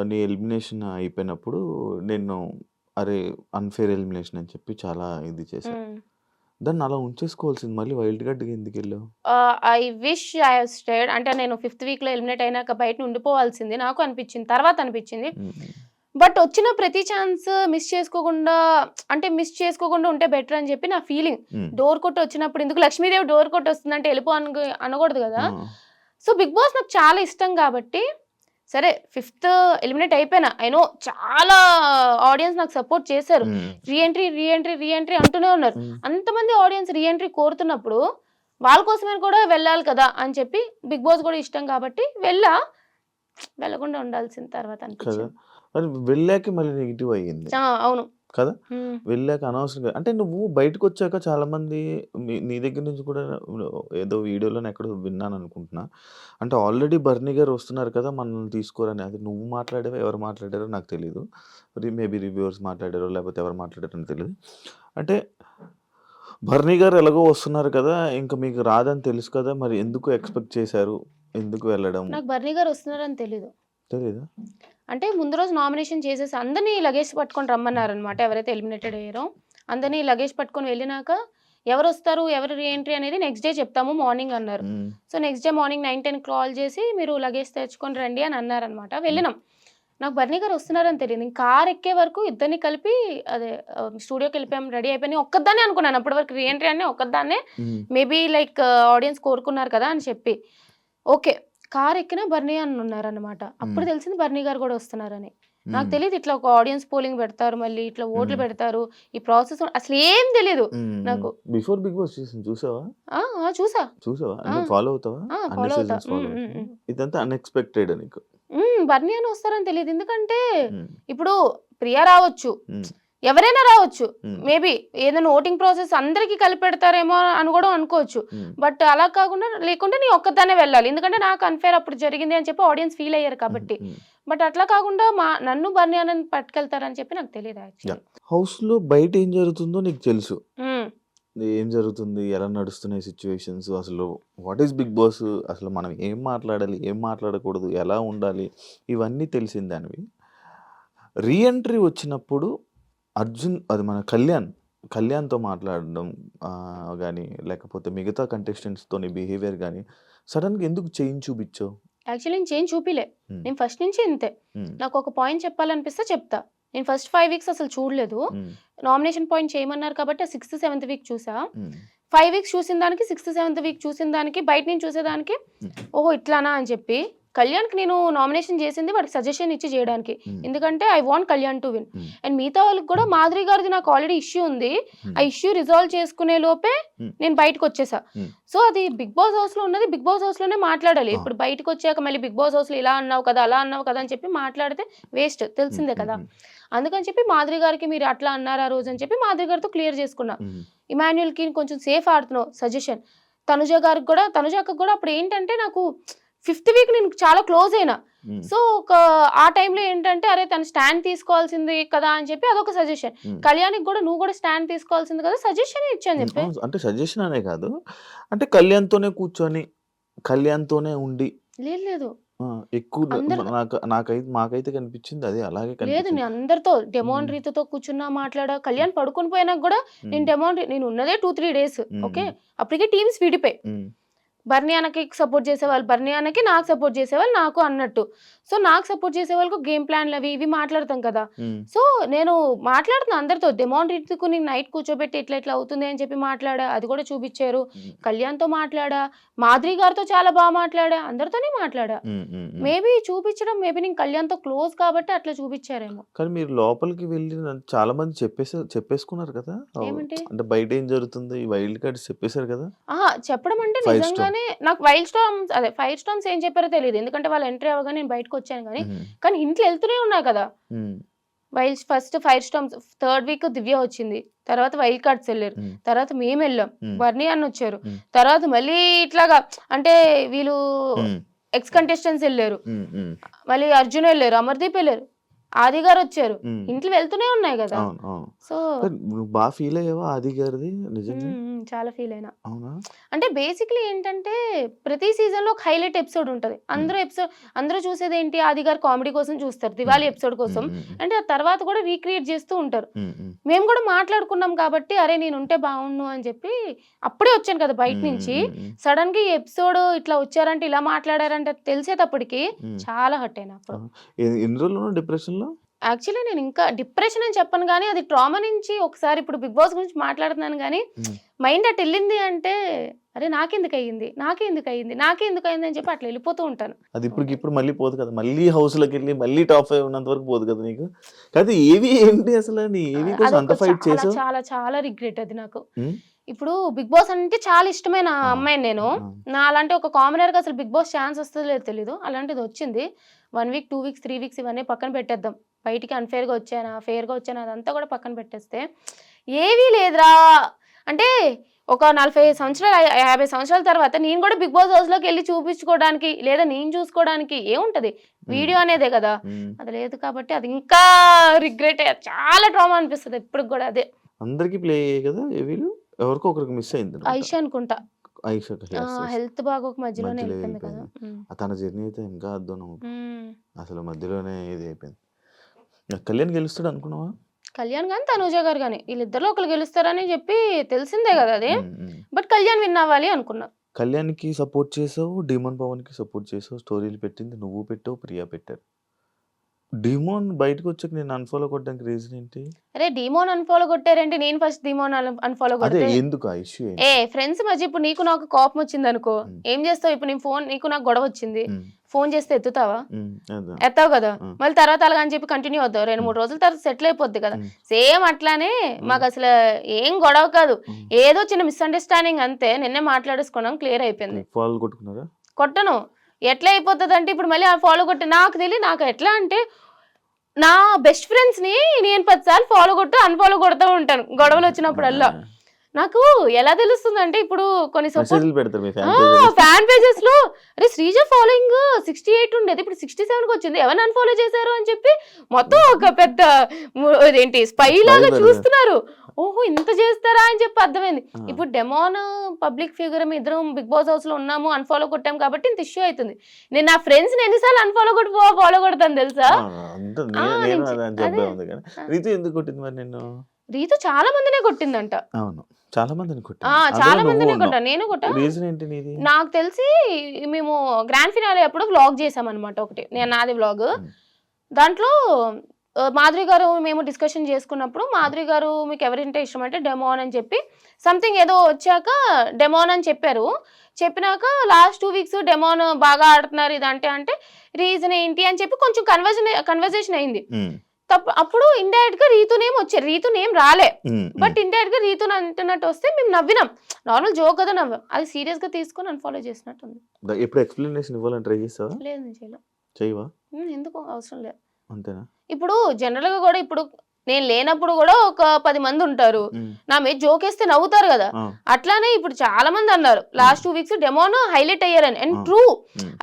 నీ ఎలిమినేషన్ అయిపోయినప్పుడు నిన్ను అరే! అన్‌ఫెయిర్ ఎలిమినేషన్ అని చెప్పి చాలా ఇది చేశారు. హ్మ్. దాన్ని అలా ఉంచేసుకోవాల్సింది మళ్ళీ వైల్డ్ కార్డ్‌గా ఎందుకెళ్ళావు? I wish I have stayed అంటే నేను ఫిఫ్త్ వీక్‌లో ఎలిమినేట్ అయినాక బయట ఉండిపోవాల్సింది. నాకు అనిపించింది. తర్వాత అనిపించింది. హ్మ్. హ్మ్. బట్ వచ్చిన ప్రతి ఛాన్స్ మిస్ చేసుకోకుండా ఉంటే బెటర్ అని చెప్పి నా ఫీలింగ్. హ్మ్. డోర్ కొట్టి వచ్చినప్పుడు ఎందుకు లక్ష్మీదేవి డోర్ కొట్టి వస్తుందంటే ఎళ్ళిపో అనకూడదు గదా! ఆ! సో, 'బిగ్ బాస్' నాకు చాలా ఇష్టం కాబట్టి సరే ఫిఫ్త్ ఎలిమినేట్ అయిపోయినా. ఐ నో చాలా ఆడియన్స్ నాకు సపోర్ట్ చేశారు. హ్మ్. రీ ఎంట్రీ అంటూనే ఉన్నారు. హ్మ్. అంతమంది ఆడియన్స్ రీ ఎంట్రీ కోరుతున్నప్పుడు వాళ్ళ కోసమే కూడా వెళ్ళాలి కదా! అని చెప్పి 'బిగ్ బాస్' కూడా ఇష్టం కాబట్టి వెళ్ళకుండా ఉండాల్సింది తర్వాత కదా! అనిపించింది. మరి వెళ్ళాక మళ్ళీ నెగెటివ్ అయ్యింది. అవును. కదా! హ్మ్. వెళ్ళాక అనవసరంగా అంటే నువ్వు బయటకొచ్చాక చాలామంది నీ దగ్గర నుంచి కూడా ఏదో వీడియోలోనో ఎక్కడో విన్నాననుకుంటున్నా. అంటే ఆల్రెడీ బర్నీ గారు వస్తున్నారు కదా! మనల్ని తీసుకోరని. అది నువ్వు మాట్లాడావో, ఎవరు మాట్లాడారో నాకు తెలీదు. మేబీ రివ్యూవర్స్ మాట్లాడారో, లేకపోతే ఎవరు మాట్లాడారో నాకు తెలీదు. అంటే భరణి గారు ఎలాగో వస్తున్నారు కదా! ఇంకా మీకు రాదని తెలుసు కదా! మరి ఎందుకు ఎక్స్‌పెక్ట్ చేశారు? ఎందుకు వెళ్ళడం? నాకు బర్నీ గారు వస్తున్నారని తెలీదు. తెలీదా? అంటే ముందు రోజు నామినేషన్ చేసేసి అందరిని లగేజ్ పట్టుకొని రమ్మన్నారనమాట. ఎవరైతే ఎలిమినేటెడ్ అయ్యారో అందరిని లగేజ్ పట్టుకొని వెళ్ళినాక ఎవరొస్తారు, ఎవరు రీఎంట్రీ అనేది నెక్స్ట్ డే చెప్తాము మార్నింగ్ అన్నారు. హ్మ్. So next day morning 9, 10 call చేసి మీరు లగేజ్ తెచ్చుకొని రండి అని అన్నారనమాట. వెళ్ళినాం. నాకు బర్నీ గారు వస్తున్నారని తెలియదు. ఇంక కార్ ఎక్కే వరకు ఇద్దరిని కలిపి అదే స్టూడియోకి వెళ్ళిపోయాం, రెడీ అయిపోయి ఒక్కదాన్నే అనుకున్నాను. అప్పటి వరకు రీఎంట్రీ అని ఒక్కదాన్నే హ్మ్. మేబీ లైక్ ఆడియన్స్ కోరుకున్నారు కదా అని చెప్పి. ఓకే. కార్ ఎక్కినా బర్నీ అని ఉన్నారనమాట. అప్పుడు తెలిసింది బర్నీ గారు కూడా వస్తున్నారని. నాకు తెలీదు ఇట్లా ఒక ఆడియన్స్ పోలింగ్ పెడతారు, మళ్ళీ ఇట్లా ఓట్లు పెడతారు, ఈ ప్రాసెస్ అసలు ఏం తెలీదు నాకు. బిఫోర్ బిగ్ బాస్ సీజన్ చూసావా? చూసా. చూసావా? అంటే ఫాలో అవుతావా? అన్ని ఫాలో అవుతా. సీజన్స్ ఫాలో అవుతావా? ఇదంతా అన్ఎక్స్‌పెక్టెడ్ నీకు. బర్నీ అని వస్తారని తెలియదు. ఎందుకంటే హ్మ్. ఇప్పుడు ప్రియా రావచ్చు, హ్మ్. ఎవరైనా రావచ్చు. హ్మ్. మేబీ ఏదైనా ఓటింగ్ ప్రాసెస్ అందరికి కలిపి పెడతారేమో అని కూడా అనుకోవచ్చు. హ్మ్. బట్ అలా కాకుండా లేకుంటే నీ ఒక్కదాన్నే వెళ్ళాలి. ఎందుకంటే నాకు అన్‌ఫెయిర్ అప్పుడు జరిగింది అని చెప్పి ఆడియన్స్ ఫీల్ అయ్యారు కాబట్టి. హ్మ్. బట్ అట్లా కాకుండా నన్ను బర్నీ అని పట్టుకెళ్తారని చెప్పి నాకు తెలియదు యాక్చువల్లీ. హౌస్‌లో బయట ఏం జరుగుతుందో నీకు తెలుసు. హ్మ్. ఏం జరుగుతుంది? ఎలా నడుస్తున్నాయి సిట్యుయేషన్స్? అసలు వాట్ ఈస్ బిగ్ బాస్? అసలు మనం ఏం మాట్లాడాలి? ఏం మాట్లాడకూడదు? ఎలా ఉండాలి? ఇవన్నీ తెలిసిన దానివి. రీ ఎంట్రీ వచ్చినప్పుడు అది మన కళ్యాణ్‌తో మాట్లాడడం గాని, లేకపోతే మిగతా కంటెస్టెంట్స్‌తోని బిహేవియర్ గాని, సడెన్‌గా ఎందుకు చేంజ్ చూపిచ్చావు? యాక్చువల్లీ నేను చేంజ్ చూపిలే. హ్మ్. నేను ఫస్ట్ నుంచి ఇంతే. హ్మ్. నాకు ఒక పాయింట్ చెప్పాలనిపిస్తే చెప్తా. నేను ఫస్ట్ 5 వీక్స్ అసలు చూడలేదు. హ్మ్. నామినేషన్ పాయింట్ చేయమన్నారు కాబట్టి ఆ 6థ్, 7థ్ వీక్ చూసా. హ్మ్. 5 వీక్స్ చూసిన దానికి 6థ్, 7థ్ వీక్ చూసిన దానికి బయట నుంచి చూసేదానికి హ్మ్. ఓహో! ఇట్లానా అని చెప్పి కళ్యాణ్‌కి నేను నామినేషన్ చేసింది వాడికి సజెషన్ ఇచ్చి చేయడానికి. హ్మ్. ఎందుకంటే I want Kalyan to win. హ్మ్. అండ్ మిగతా వాళ్ళకి కూడా మాధురి గారిది నాకు ఆల్రెడీ ఇష్యూ ఉంది. హ్మ్. ఆ ఇష్యూ రిజాల్వ్ చేసుకునే లోపే హ్మ్. నేను బయటకొచ్చేసా. హ్మ్. సో అది బిగ్ బాస్ హౌస్‌లో ఉన్నది బిగ్ బాస్ హౌస్‌లోనే మాట్లాడాలి. ఆ! ఇప్పుడు బయటకొచ్చాక మళ్ళీ బిగ్ బాస్ హౌస్‌లో ఇలా అన్నావు కదా, అలా అన్నావు కదా అని చెప్పి మాట్లాడితే వేస్ట్ హ్మ్. తెలిసిందే హ్మ్. కదా. హ్మ్. అందుకని చెప్పి మాధురి గారికి మీరు అట్లా అన్నారు ఆ రోజు అని చెప్పి మాధురి గారితో క్లియర్ చేసుకున్నా. హ్మ్. ఇమాన్యుయల్‌కి కొంచెం సేఫ్ ఆడుతున్నావు సజెషన్. తనుజ అక్కకి కూడా అప్పుడు ఏంటంటే నాకు 5థ్ వీక్ నేను చాలా క్లోజ్ అయినా. హ్మ్. సో ఆ టైంలో ఏంటంటే అరే తను స్టాండ్ తీసుకోవాల్సింది కదా అని చెప్పి అదొక సజెషన్. హ్మ్. కళ్యాణ్‌కి కూడా నువ్వు కూడా స్టాండ్ తీసుకోవాల్సింది కదా సజెషనే ఇచ్చాను చెప్పి. అవును. అంటే సజెషన్ అనే కాదు. అంటే కళ్యాణ్‌తోనే కూర్చొని, కళ్యాణ్‌తోనే ఉండి లేదు. ఆ! ఎక్కువ అందరు మాకైతే కనిపించింది అదే. అలాగే లేదు. కనిపించింది. నేను అందరితో హ్మ్. డెమోన్ రీతుతో కూర్చున్నా, మాట్లాడా. కళ్యాణ్ పడుకొని పోయినాక గూడా హ్మ్. నేను ఉన్నదే 2, 3 డేస్. హ్మ్. ఓకే. హ్మ్. అప్పటికే టీమ్స్ విడిపోయాయి. హ్మ్. బర్నీ అన్నకి సపోర్ట్ చేసేవాళ్ళు బర్నీ అన్నకి, నాకు సపోర్ట్ చేసేవాళ్ళు నాకు అన్నట్టు. సో, నాకు సపోర్ట్ చేసేవాళ్ళకు గేమ్ ప్లాన్‌లవి ఇవి మాట్లాడతాం కదా! హ్మ్. సో, నేను మాట్లాడుతున్నా అందరితో. డెమోన్ రీతుకు నేను నైట్ కూర్చోబెట్టి ఇట్లా అవుతుంది అని చెప్పి మాట్లాడా. అది కూడా చూపిచ్చారు. హ్మ్. కళ్యాణ్‌తో మాట్లాడా. మాధురి గారితో చాలా మాట్లాడా. అందరితోనే మాట్లాడా. హ్మ్. హ్మ్. హ్మ్. మేబీ నేను కళ్యాణ్‌తో క్లోజ్ కాబట్టి అట్లా చూపిచ్చారేమో. కానీ మీరు లోపలికి వెళ్లి చాలా మంది చెప్పేసుకున్నారు కదా! ఏమంటే అంటే బయట ఏం జరుగుతుంది? ఈ వైల్డ్ కార్డ్స్ చెప్పేసారు కదా! చెప్పడం అంటే 5 స్టార్. నిజంగానే నాకు ఫైర్ స్టోన్స్ ఏం చెప్పారో తెలీదు. ఎందుకంటే వాళ్ళు ఎంట్రీ అవ్వగానే నేను బయటకొచ్చాను గానీ, హ్మ్. కానీ హింట్లు ఎళ్తూనే ఉన్నాయి కదా! Hmm. First fire storms third week Divya వచ్చింది. తర్వాత వైల్డ్ కార్డ్స్ ఎళ్లారు. హ్మ్. తర్వాత మేమెళ్ళాం. హ్మ్. బర్నీ అన్నొచ్చారు. హ్మ్. తర్వాత మళ్ళీ ఇట్లాగా అంటే వీళ్ళు హ్మ్. ఎక్స్ కంటెస్టెంట్స్ ఎళ్లారు. హ్మ్. హ్మ్. మళ్ళీ అర్జున్ ఎళ్లారు. అమర్‌దీప్ ఎళ్లారు. ఆది గారొచ్చారు. హ్మ్. హింట్లు వెళ్తూనే ఉన్నాయి గదా! అవును. అవును. సో కానీ నువ్వు ఫీల్ అయ్యావా ఆది గారిది నిజంగా? చాలా ఫీల్ అయినా. అవునా? అంటే బేసిక్‌లీ ఏంటంటే, ప్రతి సీజన్‌లో ఒక హైలైట్ ఎపిసోడ్ ఉంటది. హ్మ్. అందరూ చూసేదేంటి 'ఆది' గారు కామెడీ కోసం చూస్తారు. హ్మ్. 'దివాళీ' ఎపిసోడ్ హ్మ్. కోసం. హ్మ్. హ్మ్. అంటే ఆ తర్వాత కూడా రీక్రియేట్ చేస్తూ ఉంటారు. హ్మ్. హ్మ్. మేము కూడా మాట్లాడుకున్నాం కాబట్టి, అరే నేనుంటే బావుండు అని చెప్పి అప్పుడే వచ్చాను కదా బయట హ్మ్. నుంచి. హ్మ్. హ్మ్. సడెన్‌గా ఈ ఎపిసోడ్ ఇట్లా వచ్చారంటే, ఇలా మాట్లాడారంటే తెలిసేటప్పటికి హ్మ్. చాలా హర్ట్ అయినా ఆ! అప్పుడు. ఎన్ని రోజులున్నావు డిప్రెషన్‌లో? యాక్చువల్లీ నేను ఇంకా డిప్రెషన్ అని చెప్పను గానీ, అది ట్రామా నుంచి ఒకసారి ఇప్పుడు 'బిగ్ బాస్' గురించి మాట్లాడుతున్నాను గానీ, హ్మ్. మైండ్ అటెళ్ళింది అంటే, అరే నాకెందుకయింది? నాకెందుకయింది? నాకెందుకయింది? అని చెప్పి అట్లా ఎళ్ళిపోతూ ఉంటాను. అది ఓకే. ఇప్పటికిప్పుడు మళ్ళీ పోదు కదా! మళ్ళీ హౌస్‌లోకెళ్ళి మళ్ళీ టాప్ 5 ఉన్నంత వరకు పోదు కదా నీకు? కాకపోతే ఏవి ఏంటి అసల? నీ ఏవి కోసం అంత అదొక ఫైట్ చాలా, చేసావు? చాలా, చాలా రిగ్రెట్ అది నాకు. హ్మ్. ఇప్పుడు 'బిగ్ బాస్' అంటే చాలా ఇష్టమైన ఆ! అమ్మాయిని నేను. ఆ! నాలాంటి ఒక కామనర్‌కి అసలు 'బిగ్ బాస్' ఛాన్స్ వస్తదో లేదో తెలీదు. అలాంటిదొచ్చింది. 1 వీక్, 2 వీక్స్, 3 వీక్స్ ఇవన్నీ పక్కన పెట్టేద్దాం. బయటికి అన్‌ఫెయిర్‌గా వచ్చానా, ఫెయిర్‌గా వచ్చానా అదంతా కూడా పక్కన పెట్టేస్తే, ఏవీ లేదురా అంటే ఒక 40 సంవత్సరాలు, 50 సంవత్సరాల తర్వాత నేను కూడా 'బిగ్ బాస్' హౌస్‌లోకెళ్ళి చూపించుకోవడానికి, లేదా నేను చూసుకోవడానికి ఏముంటది? హ్మ్. వీడియో అనేదే కదా! హ్మ్. అది లేదు కాబట్టి అది ఇంకా రిగ్రెటే. చాలా ట్రామా అనిపిస్తది ఇప్పటికి గూడా అదే. అందరికి ప్లే అయ్యాయి కదా ఏవీలు? ఎవరికో ఒకరికి మిస్ అయింది ఐషా అనుకుంటా. ఐషాకి హెల్త్ బాగోక మధ్యలోనే మధ్యలో వెళ్ళిపోయింది కదా. వెళ్ళిపోయింది. తన జర్నీ అయితే ఇంకా అద్భుతం. ఉమ్. అసలు మధ్యలోనే ఇది అయిపోయింది. కళ్యాణ్ గెలుస్తాడు అనుకున్నావా? కళ్యాణ్ గాని తనూజ గారు గాని వీళ్ళిద్దరిలో ఒకరు గెలుస్తారని చెప్పి తెలిసిందే కదా అది. ఉమ్, ఉమ్. బట్ కళ్యాణ్ విన్ అవ్వాలి అనుకున్నా. కళ్యాణ్కి సపోర్ట్ చేసావు, డిమోన్ పవన్కి సపోర్ట్ చేసావు, స్టోరీలు పెట్టింది నువ్వు పెట్టావు, ప్రియా పెట్టారు. డిమోన్ బయటకు వచ్చాక నేను అన్ఫాలో కొట్టడానికి రీజన్ ఏంటి? అరే డీమోన్ అన్ఫాలో కొట్టారంటే నేను ఫస్ట్ డీమోన్ అన్ఫాలో అదే కొడితే ఎందుకు ఆ ఇష్యూ ఏంటి? ఫ్రెండ్స్ మధ్య ఇప్పుడు నీకు నాకు కోపం వచ్చింది అనుకో, ఉమ్, ఏం చేస్తావు? ఇప్పుడు నేను ఫోన్ నీకు నాకు గొడవ వచ్చింది, ఉమ్, ఫోన్ చేస్తే ఎత్తుతావా? అదే. ఎత్తావు కదా. ఉమ్, మళ్ళీ తర్వాత అలాగని చెప్పి కంటిన్యూ అవుతావు, 2-3 రోజుల తర్వాత సెటిల్ అయిపోద్ది కదా. ఉమ్, సేమ్ అట్లానే ఉమ్, మాకు అసలు ఏం గొడవ కాదు, ఉమ్. ఏదో చిన్న మిస్అండర్స్టాండింగ్ అంతే. నిన్నే మాట్లాడేసుకున్నాం, క్లియర్ అయిపోయింది. ఫాలో కొట్టుకున్నారా? కొట్టను. ఎట్లా అయిపోతుంది అంటే ఇప్పుడు మళ్ళీ ఫాలో కొట్టి నాకు తెలియదు. నాకు ఎట్లా అంటే నా బెస్ట్ ఫ్రెండ్స్ ని నేను 10 సార్లు ఫాలో కొట్టు అన్ఫాలో కొడుతూ ఉంటాను గొడవలు వచ్చినప్పుడల్లా. నాకు ఎలా తెలుస్తుంది అంటే ఇప్పుడు కొన్ని సపోర్ట్ మెసేజ్లు పెడతారు మీ ఫ్యాన్ పేజెస్. ఫ్యాన్ పేజెస్ లో, అరే శ్రీజ ఫాలోయింగ్ 68 ఉండేది ఇప్పుడు 67కి వచ్చింది, ఎవరు అన్ఫాలో చేశారు అని చెప్పి మొత్తం ఒక పెద్ద ఏంటి స్పై లాగా చూస్తున్నారు. ఓహో ఇంత చేస్తారా అని చెప్పి అర్థమైంది. ఇప్పుడు డెమోన్ పబ్లిక్ ఫిగర్ ఇద్దరం బిగ్ బాస్ హౌస్ లో ఉన్నాము, అన్ఫాలో కొట్టాం కాబట్టి ఇంత ఇష్యూ అవుతుంది. నేను నా ఫ్రెండ్స్ ని ఎన్నిసార్లు అన్ఫాలో కొట్టి ఫాలో కొడతాను తెలుసా? నేను అదే అని చెప్పే ఉంది కానీ రీతు ఎందుకు కొట్టింది మరి నిన్ను? రీతు చాలా మందినే కొట్టిందంట. అవును చాలా మందిని చాలా మందినే కొట్టా, నేను కొట్టా. రీజన్ ఏంటి నీది? నాకు తెలిసి మేము గ్రాండ్ ఫినాలే అప్పుడు వ్లాగ్ చేసామన్నమాట ఒకటి, నాది వ్లాగ్. దాంట్లో మాధురి గారు మేము డిస్కషన్ చేసుకున్నప్పుడు మాధురి గారు మీకు ఎవరింటే ఇష్టం అంటే డెమోన్ అని చెప్పి సంథింగ్ ఏదో వచ్చాక డెమోన్ అని చెప్పారు. చెప్పినాక లాస్ట్ 2 వీక్స్ డెమోన్ బాగా ఆడుతున్నారు ఇదంటే అంటే రీజన్ ఏంటి అని చెప్పి కొంచెం కన్వర్జేషన్ అయింది. అప్పుడు ఇండైరెక్ట్ గా రీతు నేమ్ వచ్చారు, రీతు నేమ్ రాలే, బట్ ఇండైరెక్ట్ గా రీతు అంటున్నట్టు వస్తే మేము నవ్వినాం. నార్మల్ జోక్ కదా నవ్వాం, అది సీరియస్ గా తీసుకొని అన్ఫాలో చేసినట్టు ఉంది. ఎప్పుడు ఎక్స్ప్లెనేషన్ ఇవ్వాలని ట్రై చేస్తావా? లేదు నేను చేయలే. చేయవా? ఎందుకు అవసరం లేదు. అంతేనా? ఇప్పుడు జనరల్ గా కూడా ఇప్పుడు నేను లేనప్పుడు కూడా ఒక 10 మంది ఉంటారు, నా మీద జోకేస్తే నవ్వుతారు కదా. అట్లానే ఇప్పుడు చాలా మంది అన్నారు లాస్ట్ 2 వీక్స్ డెమోన్ హైలైట్ అయ్యారని. అండ్ ట్రూ,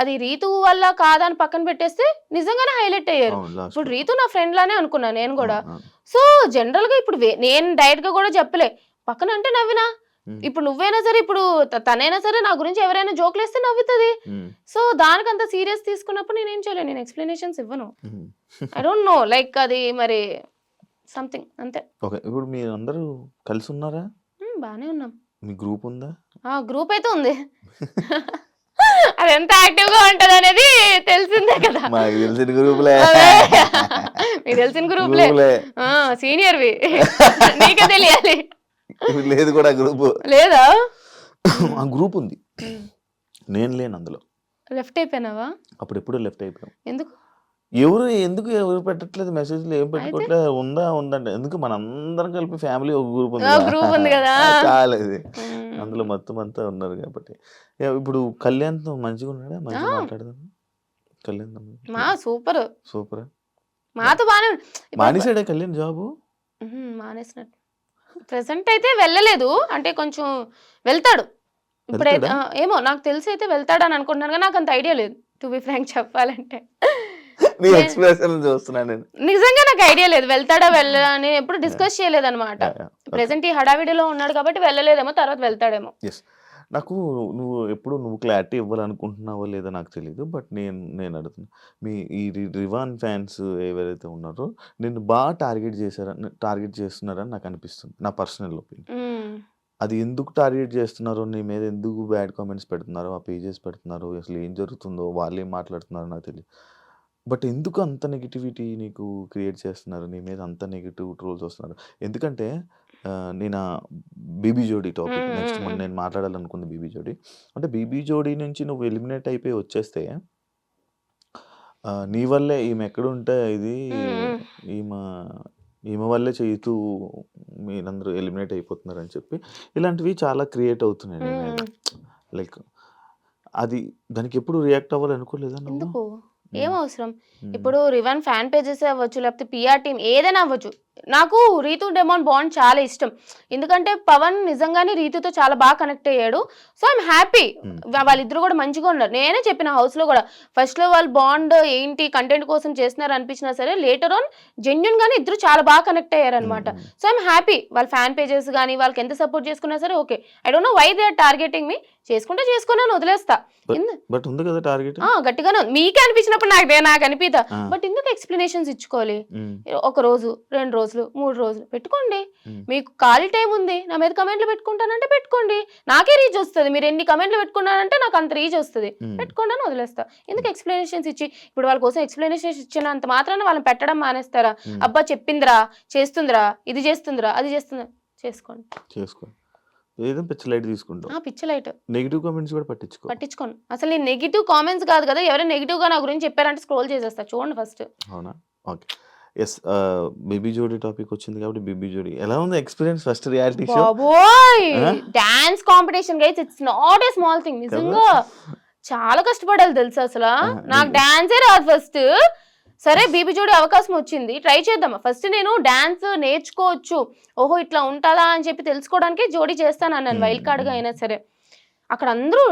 అది రీతు వల్ల కాదని పక్కన పెట్టేస్తే నిజంగానే హైలైట్ అయ్యారు. ఇప్పుడు రీతు నా ఫ్రెండ్ లానే అనుకున్నా నేను కూడా. సో జనరల్ గా ఇప్పుడు నేను డైరెక్ట్ గా కూడా చెప్పలే, పక్కన అంటే నవ్వినా. ఇప్పుడు నువ్వైనా సరే, ఇప్పుడు తనైనా సరే నా గురించి ఎవరైనా జోకులు వేస్తే నవ్వుతుంది. సో దానికంత సీరియస్ తీసుకున్నప్పుడు నేనేం చేయలేను, నేను ఎక్స్ప్లెనేషన్స్ ఇవ్వను. ఐ డోంట్ నో, లైక్ అది మరి సంథింగ్ అంతే. ఓకే, ఇప్పుడు మీరు అందరూ కలిసి ఉన్నారా? బానే ఉన్నాం. మీ గ్రూప్ ఉందా? గ్రూప్ అయితే ఉంది. అది ఎంత యాక్టివ్ గా ఉంటది అనేది తెలిసిందే కదా. మాకు తెలిసిన గ్రూప్లే. మీకు తెలిసిన గ్రూప్లే, సీనియర్వి, నీకే తెలియాలి. లేదు కూడా గ్రూప్ లేదా? ఆ గ్రూప్ ఉంది, నేను లేను అందులో. లెఫ్ట్ అయిపోయినావా? అప్పుడు ఎప్పుడు లెఫ్ట్ అయిపోయాం. ఎందుకు ఎవరు పెట్టట్లేదు మెసేజ్లు, ఏం పెట్టుకోవట్లేదు. ఉందంటే ఎందుకు, మన అందరం కలిపి ఫ్యామిలీ ఒక గ్రూప్ ఉంది కదా, చాలేదు. అందులో మొత్తం అంతా ఉన్నారు కాబట్టి. ఇప్పుడు కళ్యాణ్తో మంచిగా ఉన్నాడా? మంచిగా మాట్లాడదాం. Kalyan super super. మాతో బానే మానేసాడే కళ్యాణ్ జాబు? మానేసినట్టు ప్రెసెంట్ అయితే వెళ్ళలేదు, అంటే కొంచెం వెళ్తాడు ఇప్పుడైతే. ఏమో నాకు తెలిసి అయితే వెళ్తాడు అని అనుకుంటున్నాను, కానీ నాకు అంత ఐడియా లేదు టు బి ఫ్రాంక్ చెప్పాలంటే. నిజంగా నాకు ఐడియా లేదు వెళ్తాడా వెళ్ళని, ఎప్పుడు డిస్కస్ చేయలేదు అనమాట. ప్రెసెంట్ ఈ హడావిడిలో ఉన్నాడు కాబట్టి వెళ్ళలేదేమో, తర్వాత వెళ్తాడేమో. నాకు నువ్వు క్లారిటీ ఇవ్వాలనుకుంటున్నావో లేదో నాకు తెలియదు, బట్ నేను అడుగుతున్నా, మీ ఈ రివాన్ ఫ్యాన్స్ ఎవరైతే ఉన్నారో నిన్ను బాగా టార్గెట్ చేస్తున్నారని నాకు అనిపిస్తుంది, నా పర్సనల్ ఒపీనియన్. అది ఎందుకు టార్గెట్ చేస్తున్నారో, నీ మీద ఎందుకు బ్యాడ్ కామెంట్స్ పెడుతున్నారో, ఆ పేజెస్ పెడుతున్నారో, అసలు ఏం జరుగుతుందో, వాళ్ళు ఏం మాట్లాడుతున్నారో నాకు తెలియదు. బట్ ఎందుకు అంత నెగిటివిటీ నీకు క్రియేట్ చేస్తున్నారు, నీ మీద అంత నెగిటివ్ ట్రోల్స్ వస్తున్నారు? ఎందుకంటే నేను బీబీ జోడీ టాపిక్ నెక్స్ట్ నేను మాట్లాడాలనుకుంది. బీబీ జోడీ అంటే, బీబీ జోడీ నుంచి నువ్వు ఎలిమినేట్ అయిపోయి వచ్చేస్తే నీ వల్లే ఈమె ఎక్కడుంటే ఇది ఈమె వల్లే చేస్తూ మీరందరూ ఎలిమినేట్ అయిపోతున్నారని చెప్పి ఇలాంటివి చాలా క్రియేట్ అవుతున్నాయి నీ మీద. లైక్ అది దానికి ఎప్పుడు రియాక్ట్ అవ్వాలనుకోలేదా నువ్వు? ఏం అవసరం? ఇప్పుడు రివన్ ఫ్యాన్ పేజెస్ అవ్వచ్చు, లేకపోతే పిఆర్ టీమ్ ఏదైనా అవ్వచ్చు, నాకు రీతు డెమాన్ బాండ్ చాలా ఇష్టం, ఎందుకంటే పవన్ నిజంగానే రీతుతో చాలా బాగా కనెక్ట్ అయ్యాడు. సో ఐఎమ్ హ్యాపీ, వాళ్ళిద్దరు కూడా మంచిగా ఉన్నారు. నేనే చెప్పిన హౌస్ లో కూడా ఫస్ట్ లో వాళ్ళు బాండ్ ఏంటి కంటెంట్ కోసం చేస్తున్నారు అనిపించినా సరే, లేటర్ ఆన్ జెన్యున్ గానే ఇద్దరు చాలా బాగా కనెక్ట్ అయ్యారు అనమాట. So I'm happy. వాళ్ళ ఫ్యాన్ పేజెస్ కానీ వాళ్ళకి ఎంత సపోర్ట్ చేసుకున్నా సరే okay. I don't know why they are targeting me. చేసుకున్నాను వదిలేస్తా. బట్ ఉంది కదా టార్గెట్, గట్టిగానే మీకే అనిపించినప్పుడు నాకు అనిపిదా. బట్ ఎందుకు ఎక్స్ప్లెనేషన్స్ ఇచ్చుకోవాలి? ఒక రోజు 2 రోజులు 3 రోజులు పెట్టుకోండి. మీకు ఖాళీ టైం ఉంది, నా మీద కమెంట్లు పెట్టుకుంటానంటే పెట్టుకోండి, నాకే రీచ్ వస్తుంది. మీరు ఎన్ని కమెంట్లు పెట్టుకున్నారంటే నాకు అంత రీచ్ వస్తుంది, పెట్టుకోండి అని వదిలేస్తా. ఎందుకు ఎక్స్ప్లెనేషన్స్ ఇచ్చి ఇప్పుడు వాళ్ళ కోసం ఎక్స్ప్లెనేషన్స్ ఇచ్చినంత మాత్రాన వాళ్ళని పెట్టడం మానేస్తారా? అబ్బా చెప్పిందిరా, చేస్తుందిరా, ఇది చేస్తుందిరా, అది చేస్తుందిరా, చేసుకోండి. ఏదో పిచ్చి లైట్ తీసుకుంటాం. పిచ్చి లైట్. నెగిటివ్ కామెంట్స్ కూడా పట్టించుకోను. అసలు నేను నెగిటివ్ కామెంట్స్ కాదు కదా, ఎవరైనా నెగిటివ్ గా నా గురించి చెప్పారంటే స్క్రోల్ చేసేస్తా. చూడండి ఫస్ట్. అవునా? ఓకే. ఎస్, బేబీ జోడీ టాపిక్ వచ్చింది కాబట్టి బేబీ జోడీ ఎలా ఉంది ఎక్స్పీరియన్స్? ఫస్ట్ రియాలిటీ షో, బాబోయ్ dance competition guys, it's not a small thing. నిజంగా చాలా కష్టపడాలి తెలుసా. అసలు నాకు డాన్సే రాదు ఫస్ట్. సరే బీబీ జోడీ అవకాశం వచ్చింది, ట్రై చేద్దామా. ఫస్ట్ నేను డాన్స్ నేర్చుకోవచ్చు, ఓహో ఇట్లా ఉంటుందా అని చెప్పి తెలుసుకోవడానికి జోడీ చేస్తాను అన్నాను, వైల్డ్ కార్డ్గా అయినా సరే. అక్కడ అందరూ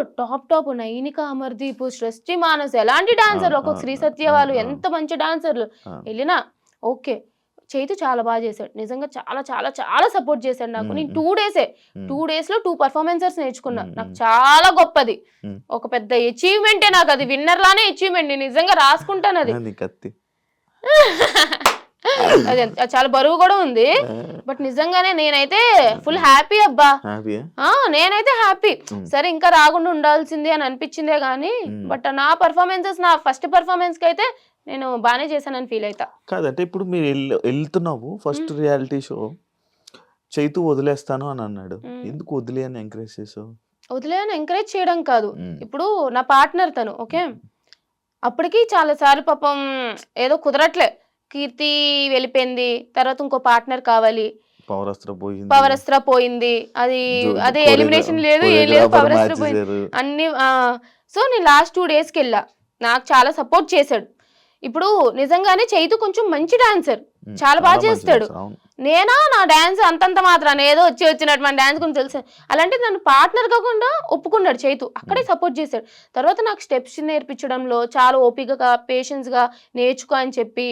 టాప్ నైనిక, అమర్దీప్, సృష్టి మానస్ ఎలాంటి డాన్సర్లు, ఒక్కొక్క శ్రీ సత్య వాళ్ళు ఎంత మంచి డాన్సర్లు. వెళ్ళినా ఓకే. చైతు చాలా బాగా చేశాడు, నిజంగా చాలా చాలా చాలా సపోర్ట్ చేశాడు నాకు. నేను 2 days లో 2 performances నేర్చుకున్నా. నాకు చాలా గొప్పది, ఒక పెద్ద అచీవ్మెంటే నాకు అది. విన్నర్ లానే అచీవ్మెంట్, నేను నిజంగా రాసుకుంటాను అది. అది చాలా బరువు కూడా ఉంది. బట్ నిజంగానే నేనైతే ఫుల్ హ్యాపీ అబ్బా. నేనైతే హ్యాపీ. సరే ఇంకా రాకుండా ఉండాల్సింది అని అనిపించిందే గానీ, బట్ నా పర్ఫార్మెన్సెస్, నా ఫస్ట్ పర్ఫార్మెన్స్ కి అయితే నేను బాగానే చేశానని ఫీల్ అవుతా. కాదంటే ఇప్పుడు మీరు వెళ్తున్నావు ఫస్ట్ రియాలిటీ షో, చైతు వదిలేస్తాను అని అన్నాడు, ఎందుకు వదిలే అని ఎంకరేజ్ చేసావు? వదిలే అని ఎంకరేజ్ చేయడం కాదు, ఇప్పుడు నా పార్ట్నర్ తను ఓకే. అప్పటికి చాలా సార్లు పాపం ఏదో కుదరట్లే, కీర్తి వెళ్ళిపోయింది, తర్వాత ఇంకో పార్ట్నర్ కావాలి, పవర్ అస్త్ర పోయింది, అదే ఎలిమినేషన్ లేదు ఏం లేదు, పవర్ అస్త్ర పోయింది అన్ని. సో నేను లాస్ట్ 2 days వెళ్ళా, నాకు చాలా సపోర్ట్ చేశాడు. ఇప్పుడు నిజంగానే చైతు కొంచెం మంచి డాన్సర్, చాలా బాగా చేస్తాడు. నేనా నా డాన్స్ అంతంత మాత్రాన ఏదో వచ్చినట్టు మన డాన్స్ గురించి తెలుసు. అలాంటి నన్ను పార్ట్నర్ కాకుండా ఒప్పుకున్నాడు చైతు, అక్కడే సపోర్ట్ చేశాడు. తర్వాత నాకు స్టెప్స్ నేర్పించడంలో చాలా ఓపికగా పేషెన్స్గా నేర్చుకో అని చెప్పి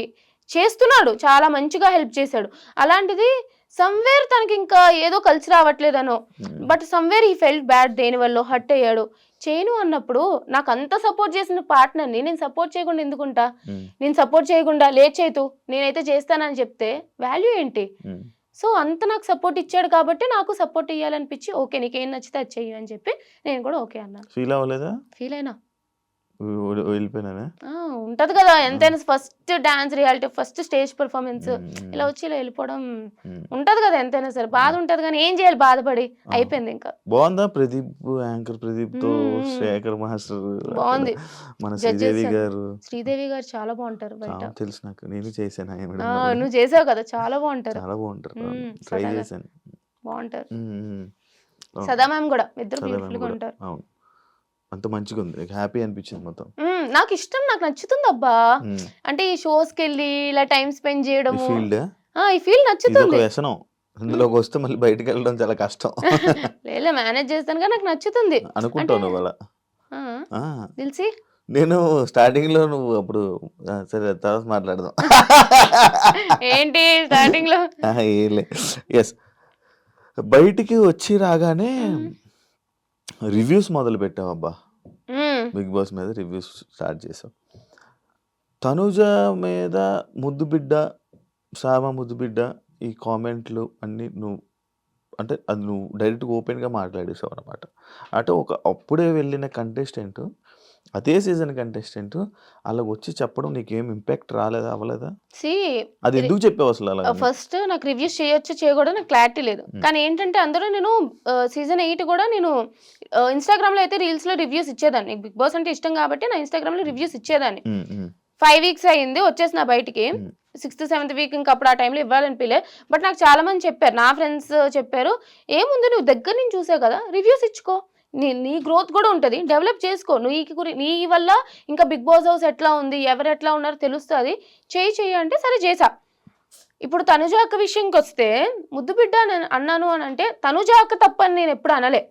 చేస్తున్నాడు, చాలా మంచిగా హెల్ప్ చేశాడు. అలాంటిది సమ్వేర్ తనకి ఇంకా ఏదో కలిసి రావట్లేదనో, బట్ సమ్వేర్ ఈ ఫెల్ట్ బ్యాడ్, దేనివల్ల హర్ట్ అయ్యాడు. చేయను అన్నప్పుడు నాకు అంత సపోర్ట్ చేసిన పార్ట్నర్ని నేను సపోర్ట్ చేయకుండా ఎందుకుంటా? నేను సపోర్ట్ చేయకుండా లేట్ చేయతూ నేనైతే చేస్తానని చెప్తే వాల్యూ ఏంటి? సో అంత నాకు సపోర్ట్ ఇచ్చాడు కాబట్టి నాకు సపోర్ట్ ఇవ్వాలనిపించి ఓకే నీకేం నచ్చితే అది చెయ్యి అని చెప్పి నేను కూడా ఓకే అన్నాను. ఫీల్ అవ్వలేదా? ఫీల్ అయినా వెళ్ళిపోయినా ఉంటది కదా ఎంతైనా. First dance reality, first stage performance, ఇలా వచ్చి ఇలా వెళ్ళిపోవడం ఉంటది కదా ఎంతైనా సరే, బాధ ఉంటది కానీ ఏం చేయాలి, బాధపడి అయిపోయింది. ఇంకా బాగుందా ప్రదీప్, యాంకర్ ప్రదీప్ తో శేఖర్ మాస్టర్ బాగుంది. మన శ్రీదేవి గారు చాలా బాగుంటారు బయట, తెలుసు నాకు, నేను చేశాను. నువ్వు చేసావు కదా, చాలా బాగుంటారు, చాలా బాగుంటారు, ట్రై చేశాను, బాగుంటారు. సదా మ్యామ్ కూడా, ఇద్దరు బ్యూటిఫుల్ గా ఉంటారు. అంత మంచిగా ఉంది, హ్యాపీ అనిపించింది మొత్తం. నాకు ఇష్టం, నాకు నచ్చుతుంది అబ్బా. అంటే ఈ షోస్ కి వెళ్ళి ఇలా టైం స్పెండ్ చేయడం, ఈ ఫీల్డ్ నచ్చుతుంది. వ్యసనం, ఇందులోకి వస్తే మళ్ళీ బయటకు వెళ్ళడం చాలా కష్టం. లేదా మేనేజ్ చేస్తాను కానీ నాకు నచ్చుతుంది అనుకుంటాను. వాళ్ళ తెలిసి నేను స్టార్టింగ్ లో, నువ్వు అప్పుడు సరే తర్వాత మాట్లాడదాం. ఏంటి స్టార్టింగ్ లో? ఎస్, బయటికి వచ్చి రాగానే రివ్యూస్ మొదలు పెట్టావు అబ్బా, బిగ్ బాస్ మీద రివ్యూస్ స్టార్ట్ చేసావు. తనుజ మీద ముద్దు బిడ్డ, సామా ముద్దు బిడ్డ, ఈ కామెంట్లు అన్నీ నువ్వు అంటే అది నువ్వు డైరెక్ట్గా ఓపెన్గా మాట్లాడేసావు అనమాట. అంటే అప్పుడే వెళ్ళిన కంటెస్టెంట్, అదే సీజన్ కంటెస్టెంట్ అలా వచ్చి చెప్పడం నీకేం ఇంపాక్ట్ రాలేదా, అవ్వలేదా? అది ఎందుకు చెప్పావు అసలు? అలా ఫస్ట్ నాకు రివ్యూస్ చేయొచ్చు చేయకూడదు నాకు క్లారిటీ లేదు, కానీ ఏంటంటే అందరూ నేను సీజన్ 8 కూడా నేను ఇన్స్టాగ్రామ్ లో అయితే రీల్స్ లో రివ్యూస్ ఇచ్చేదాన్ని. బిగ్ బాస్ అంటే ఇష్టం కాబట్టి నా ఇన్స్టాగ్రామ్ లో రివ్యూస్ ఇచ్చేదాన్ని. 5 weeks అయింది వచ్చేసిన బయటికి, 6th 7th week ఇంకా అప్పుడు ఆ టైంలో ఇవ్వాలనిపిలే. బట్ నాకు చాలా మంది చెప్పారు, నా ఫ్రెండ్స్ చెప్పారు, ఏముంది నువ్వు దగ్గర నుంచి చూసావు కదా రివ్యూస్ ఇచ్చుకో, నీ గ్రోత్ కూడా ఉంటుంది, డెవలప్ చేసుకో, నీ వల్ల ఇంకా బిగ్ బాస్ హౌస్ ఎట్లా ఉంది, ఎవరు ఎట్లా ఉన్నారో తెలుస్తుంది, చెయ్యి అంటే సరే చేసా. ఇప్పుడు తనుజ అక్క విషయంకి వస్తే ముద్దు బిడ్డ అన్నాను అని అంటే తనుజ అక్క తప్పు అని నేను ఎప్పుడు అనలే,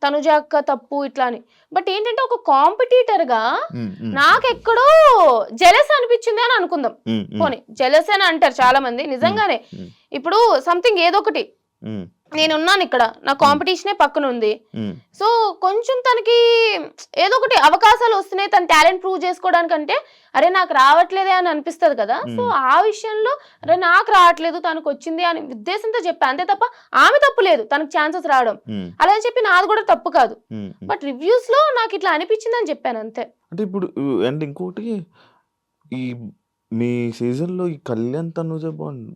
తనుజ అక్క తప్పు ఇట్లా అని. బట్ ఏంటంటే ఒక కాంపిటీటర్ గా నాకెక్కడో జెలస్ అనిపించింది అని అనుకుందాం. పోనీ జెలస్ అని అంటారు చాలా మంది, నిజంగానే ఇప్పుడు సంథింగ్ ఏదో ఒకటి నేనున్నాను ఇక్కడ, నా కాంపిటీషనే పక్కన ఉంది, సో కొంచెం తనకి ఏదో ఒకటి అవకాశాలు వస్తున్నాయి, తన టాలెంట్ ప్రూవ్ చేసుకోవడానికంటే అరే నాకు రావట్లేదే అని అనిపిస్తుంది కదా. సో ఆ విషయంలో అరే నాకు రావట్లేదు తనకు వచ్చింది అని ఉద్దేశంతో చెప్పా, అంతే తప్ప ఆమె తప్పు లేదు తనకు ఛాన్సెస్ రావడం, అలా చెప్పి నాది కూడా తప్పు కాదు. బట్ రివ్యూస్ లో నాకు ఇట్లా అనిపించింది అని చెప్పాను అంతే. అంటే ఇప్పుడు అండ్ ఇంకోటి ఈ మీ సీజన్ లో ఈ Kalyan Tanuja bond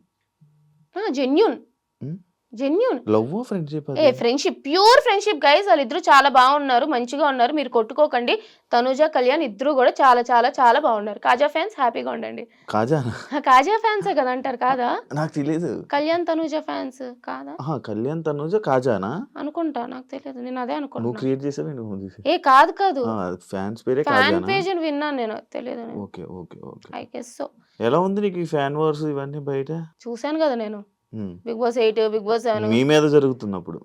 genuine love friendship friendship, pure friendship guys. వాళ్ళిద్దరు చాలా బాగున్నారు, మంచిగా ఉన్నారు, మీరు కొట్టుకోకండి. తనుజ కళ్యాణ్ ఇద్దరు కూడా చాలా చాలా చాలా బాగున్నారు. కాజా ఫ్యాన్స్ హ్యాపీగా ఉండండి. కాజా ఫ్యాన్సే కదా అంటారు కాదా? నాకు తెలియదు. కళ్యాణ్ తనుజ ఫ్యాన్స్ కాదా? కళ్యాణ్ తనుజ కాజానా అనుకుంటా, నాకు తెలియదు, నేను అదే అనుకుంటా. నువ్వు క్రియేట్ చేసావు? ఏ కాదు కాదు, ఫ్యాన్స్ పేరే ఫ్యాన్ పేజ్ అని విన్నాను నేను, తెలియదు. Okay okay okay. I guess so. ఎలా ఉంది నీకు ఈ ఫ్యాన్ వార్స్ ఇవన్నీ బయట? చూసాను కదా నేను, బిగ్ బాస్ 8, బిగ్ బాస్ 7 మీ మీద జరుగుతున్నప్పుడు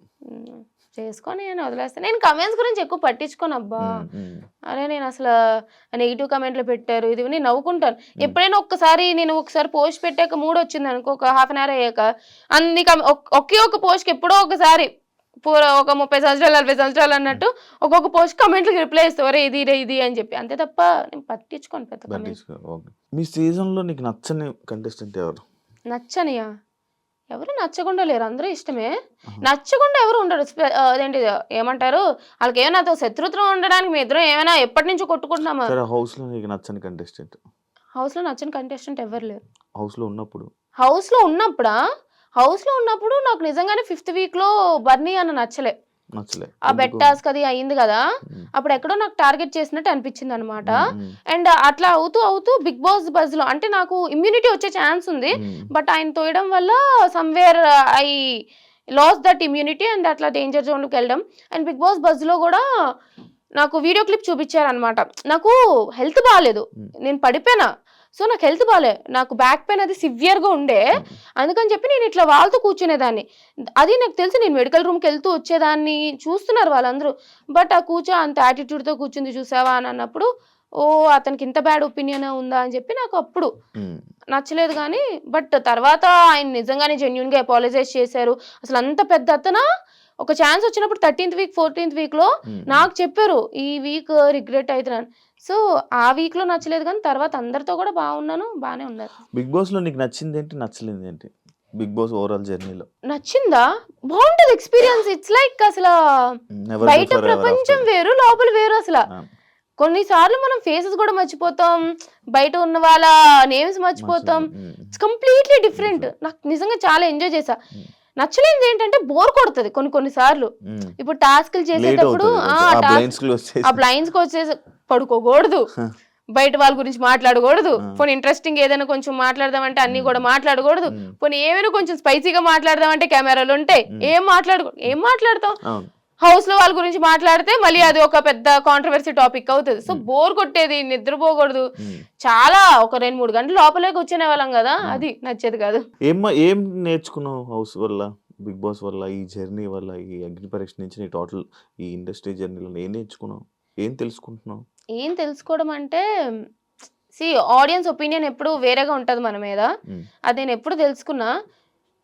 చేసుకొని నేను వదిలేస్తాను. నేను కమెంట్స్ గురించి ఎక్కువ పట్టించుకోను అబ్బా. అరే నేను అసలు నెగిటివ్ కమెంట్లు పెట్టారు ఇది నేను నవ్వుకుంటాను. ఎప్పుడైనా నేను ఒకసారి పోస్ట్ పెట్టాక మూడు వచ్చింది అనుకో, ఒక హాఫ్ అన్ అవర్ అయ్యాక అన్ని ఒకే ఒక పోస్ట్కి ఎప్పుడో ఒకసారి ఒక 30 సంవత్సరాలు 40 సంవత్సరాలు అన్నట్టు ఒక్కొక్క పోస్ట్ కమెంట్లకి రిప్లై ఇస్తావరే ఇది అని చెప్పి, అంతే తప్ప నేను పట్టించుకోను పెద్ద. మీ సీజన్ లో నీకు నచ్చని కంటెస్టెంట్ ఎవరు? నచ్చనియా? ఎవరు నచ్చకుండా లేరు, అందరూ ఇష్టమే. నచ్చకుండా ఎవరు ఉండరు. అదేంటి ఏమంటారు, వాళ్ళకి ఏమైనా నాతో శత్రుత్వం ఉండడానికి మీ ఇద్దరు ఏమైనా ఎప్పటి నుంచో కొట్టుకుంటున్నామా? హౌస్ లో నీకు నచ్చని కంటెస్టెంట్? హౌస్ లో నచ్చని కంటెస్టెంట్ ఎవరు లేరు. హౌస్ లో ఉన్నప్పుడు నాకు నిజంగానే 5th వీక్ లో బర్నీ అన్న నచ్చలే. ఆ బెట్ టాస్క్ అది అయింది కదా, అప్పుడు ఎక్కడో నాకు టార్గెట్ చేసినట్టు అనిపించింది అనమాట. అండ్ అట్లా అవుతూ బిగ్ బాస్ బజ్ లో అంటే నాకు ఇమ్యూనిటీ వచ్చే ఛాన్స్ ఉంది, బట్ ఆయన తోయడం వల్ల somewhere I lost that immunity and అట్లా డేంజర్ జోన్ లోకి వెళ్ళడం. అండ్ బిగ్ బాస్ బజ్ లో కూడా నాకు వీడియో క్లిప్ చూపించారనమాట. నాకు హెల్త్ బాగాలేదు, నేను పడిపోయినా, సో నాకు హెల్త్ బాగాలే, నాకు బ్యాక్ పెయిన్ అది సివియర్గా ఉండే, అందుకని చెప్పి నేను ఇట్లా వాళ్ళతో కూర్చునేదాన్ని. అది నాకు తెలిసి నేను మెడికల్ రూమ్కి వెళ్తూ వచ్చేదాన్ని, చూస్తున్నారు వాళ్ళందరూ. బట్ ఆ అంత యాటిట్యూడ్తో కూర్చుంది చూసావా అని అన్నప్పుడు ఓ అతనికి ఇంత బ్యాడ్ ఒపీనియన్ ఉందా అని చెప్పి నాకు అప్పుడు నచ్చలేదు. కానీ బట్ తర్వాత ఆయన నిజంగానే జెన్యూన్గా అపాలజైజ్ చేశారు. అసలు అంత పెద్ద అతను ఒక ఛాన్స్ వచ్చినప్పుడు 13th వీక్ 14th వీక్ లో నాకు చెప్పారు ఈ వీక్ రిగ్రెట్ అవుతున్నాను. సో ఆ వీక్ లో నచ్చలేదు, కానీ తర్వాత అందరితో కూడా బాగానే ఉన్నారు. బిగ్ బాస్ లో నీకు నచ్చింది ఏంటి, నచ్చలేదు ఏంటి? బిగ్ బాస్ ఓవరాల్ జర్నీలో నచ్చిందా? బాగుంటది ఎక్స్పీరియన్స్. ఇట్స్ లైక్ అసలు బయట ప్రపంచం వేరు, లోపల వేరు. అసలు కొన్నిసార్లు మనం ఫేసెస్ కూడా మర్చిపోతాం, బయట ఉన్న వాళ్ళ నేమ్స్ మర్చిపోతాం. It's completely different. నాకు నిజంగా చాలా ఎంజాయ్ చేసా. నచ్చలేదు ఏంటంటే బోర్ కొడుతుంది కొన్నిసార్లు. ఇప్పుడు టాస్క్లు చేసేటప్పుడు ఆ బ్లైండ్స్ కి వచ్చేసి పడుకోకూడదు, బయట వాళ్ళ గురించి మాట్లాడకూడదు, పోనీ ఇంట్రెస్టింగ్ ఏదైనా కొంచెం మాట్లాడదామంటే అన్ని కూడా మాట్లాడకూడదు, పోనీ ఏమైనా కొంచెం స్పైసీగా మాట్లాడదామంటే కెమెరాలు ఉంటాయి, ఏం మాట్లాడతాం. హౌస్ లో వాళ్ళ గురించి మాట్లాడితే మళ్ళీ అది ఒక పెద్ద కాంట్రవర్సీ టాపిక్ అవుతుంది. సో బోర్ కొట్టేది, నిద్రపోకూడదు. చాలా ఒక 2-3 గంటలు లోపలే కూర్చునే వాళ్ళం కదా, అది నచ్చేది కాదు. ఏం నేర్చుకున్నావు హౌస్ వల్ల, బిగ్ బాస్ వల్ల, ఈ జర్నీ వల్ల, ఈ అగ్ని పరీక్ష నుంచి నీ టోటల్ ఈ ఇండస్ట్రీ జర్నీలో ఏం నేర్చుకున్నావు, ఏం తెలుసుకుంటున్నావు? ఏం తెలుసుకోవడం అంటే ఆడియన్స్ ఒపీనియన్ ఎప్పుడు వేరేగా ఉంటది మన మీద, అది నేను ఎప్పుడు తెలుసుకున్నా.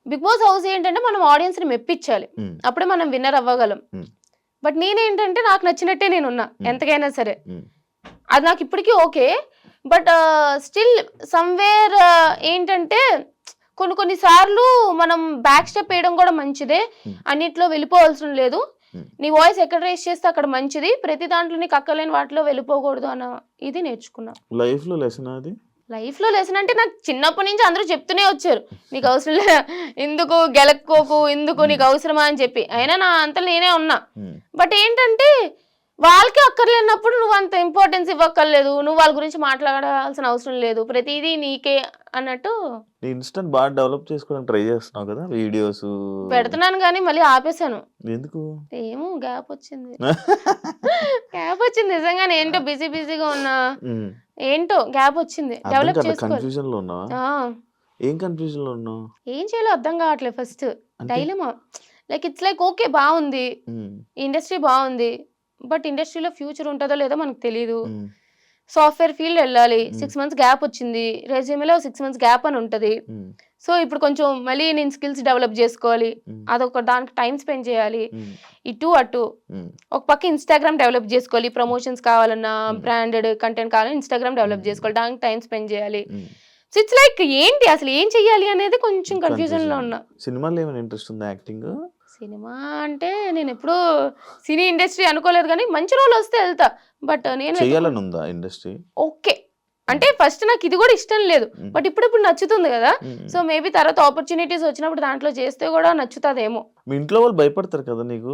బిగ్ బాస్ హౌస్ ఏంటంటే మనం ఆడియన్స్ ని మెప్పించాలి, అప్పుడే మనం విన్నర్ అవ్వగలం. బట్ నేనేంటంటే నాకు నచ్చినట్టే నేనున్నా ఎంతకైనా సరే, అది నాకు ఇప్పటికీ ఓకే. బట్ స్టిల్ సమ్వేర్ ఏంటంటే కొన్నిసార్లు మనం బ్యాక్ స్టెప్ వేయడం కూడా మంచిదే, అన్నిట్లో వెళ్ళిపోవాల్సిన లేదు. నీ వాయిస్ ఎక్కడ రేస్ చేస్తే అక్కడ మంచిది, ప్రతి దాంట్లో నీకు అక్కలేని వాటిలో వెళ్ళిపోకూడదు అన్న ఇది నేర్చుకున్నా. లైఫ్ లో లెసన్ అది. లైఫ్ లో లెసన్ అంటే నాకు చిన్నప్పటి నుంచి అందరూ చెప్తూనే వచ్చారు, నీకు అవసరం లేదు, ఎందుకు గెలక్కోకు, ఎందుకు నీకు అవసరమా అని చెప్పి. అయినా నా అంతా నేనే ఉన్నా. బట్ ఏంటంటే వాళ్ళకి అక్కర్లేనప్పుడు నువ్వు అంత ఇంపార్టెన్స్ ఇవ్వక్కర్లేదు, నువ్వు వాళ్ళ గురించి మాట్లాడాల్సిన అవసరం లేదు, ప్రతిదీ నీకే అన్నట్టు. ఇన్స్టెంట్ బాగా డెవలప్ చేసుకోవడానికి ట్రై చేస్తున్నావు కదా, వీడియోస్ పెడుతున్నాను కానీ మళ్ళీ ఆపేసాను. ఎందుకు? ఏమో గ్యాప్ వచ్చింది నిజంగానే. ఏంటో బిజీగా ఉన్నా, ఏంటో గ్యాప్ వచ్చింది. డెవలప్ చేసుకోవాలి. ఏం కన్ఫ్యూజన్ లో ఉన్నావు? ఏం చేయాలో అర్థం కావట్లేదు first. Dilemma like it's like okay బాగుంది, ఇండస్ట్రీ బాగుంది, బట్ ఇండస్ట్రీలో ఫ్యూచర్ ఉంటుందో లేదో మనకు తెలియదు. సాఫ్ట్వేర్ ఫీల్డ్ వెళ్ళాలి, 6 months గ్యాప్ వచ్చింది, రెజ్యూమేలో 6 months గ్యాప్ అని ఉంటుంది. సో ఇప్పుడు కొంచెం మళ్ళీ నేను స్కిల్స్ డెవలప్ చేసుకోవాలి, అదొక దానికి టైం స్పెండ్ చేయాలి, ఇటు అటు. ఒక పక్క ఇన్స్టాగ్రామ్ డెవలప్ చేసుకోవాలి, ప్రమోషన్స్ కావాలన్నా బ్రాండెడ్ కంటెంట్ కావాలన్నా ఇన్స్టాగ్రామ్ డెవలప్ చేసుకోవాలి, దానికి టైం స్పెండ్ చేయాలి. సో ఇట్స్ లైక్ ఏంటి అసలు ఏం చెయ్యాలి అనేది కొంచెం కన్ఫ్యూజన్ లో ఉన్నా. సినిమాలో ఏమైనా ఇంట్రెస్ట్ ఉందా? యాక్టింగ్? సినిమా అంటే నేను ఎప్పుడు సినీ ఇండస్ట్రీ అనుకోలేదు, కానీ మంచి రోల్ వస్తే వెళ్తా. బట్ నేను చేయాలని ఉందా ఇండస్ట్రీ? ఓకే అంటే ఫస్ట్ నాకు ఇది కూడా ఇష్టం లేదు, బట్ ఇప్పుడు నచ్చుతుంది కదా. సో మేబీ తర్వాత ఆపర్చునిటీస్ వచ్చినప్పుడు దాంట్లో చేస్తే కూడా నచ్చుతుందేమో. మీ ఇంట్లో వాళ్ళు భయపడతారు కదా నీకు?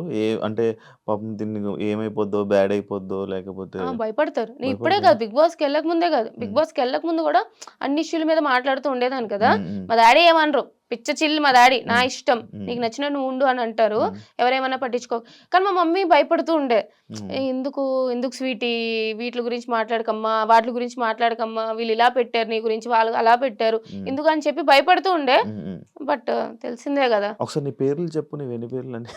అంటే పాపం దీన్ని ఏమైపోద్దో, బ్యాడ్ అయిపోద్దో లేకపోతే? భయపడతారు. నేను ఇప్పుడే కాదు, బిగ్ బాస్కి వెళ్ళక ముందే కాదు, బిగ్ బాస్కి వెళ్ళక ముందు కూడా అన్ని ఇష్యూల మీద మాట్లాడుతూ ఉండేదాన్ని కదా. మా డాడీ ఏమనరు, పిచ్చ చిల్లు మా డాడీ, నా ఇష్టం, నీకు నచ్చిన నువ్వు ఉండు అని అంటారు, ఎవరేమన్నా పట్టించుకో. కానీ మా మమ్మీ భయపడుతూ ఉండే, ఎందుకు స్వీటీ వీటి గురించి మాట్లాడకమ్మా, వాటి గురించి మాట్లాడకమ్మా, వీళ్ళు ఇలా పెట్టారు నీ గురించి, వాళ్ళు అలా పెట్టారు, ఎందుకు అని చెప్పి భయపడుతూ ఉండే. బట్ తెలిసిందే కదా. ఒకసారి నీ పేర్లు చెప్పు, నీ ఎన్ని పేర్లు అని?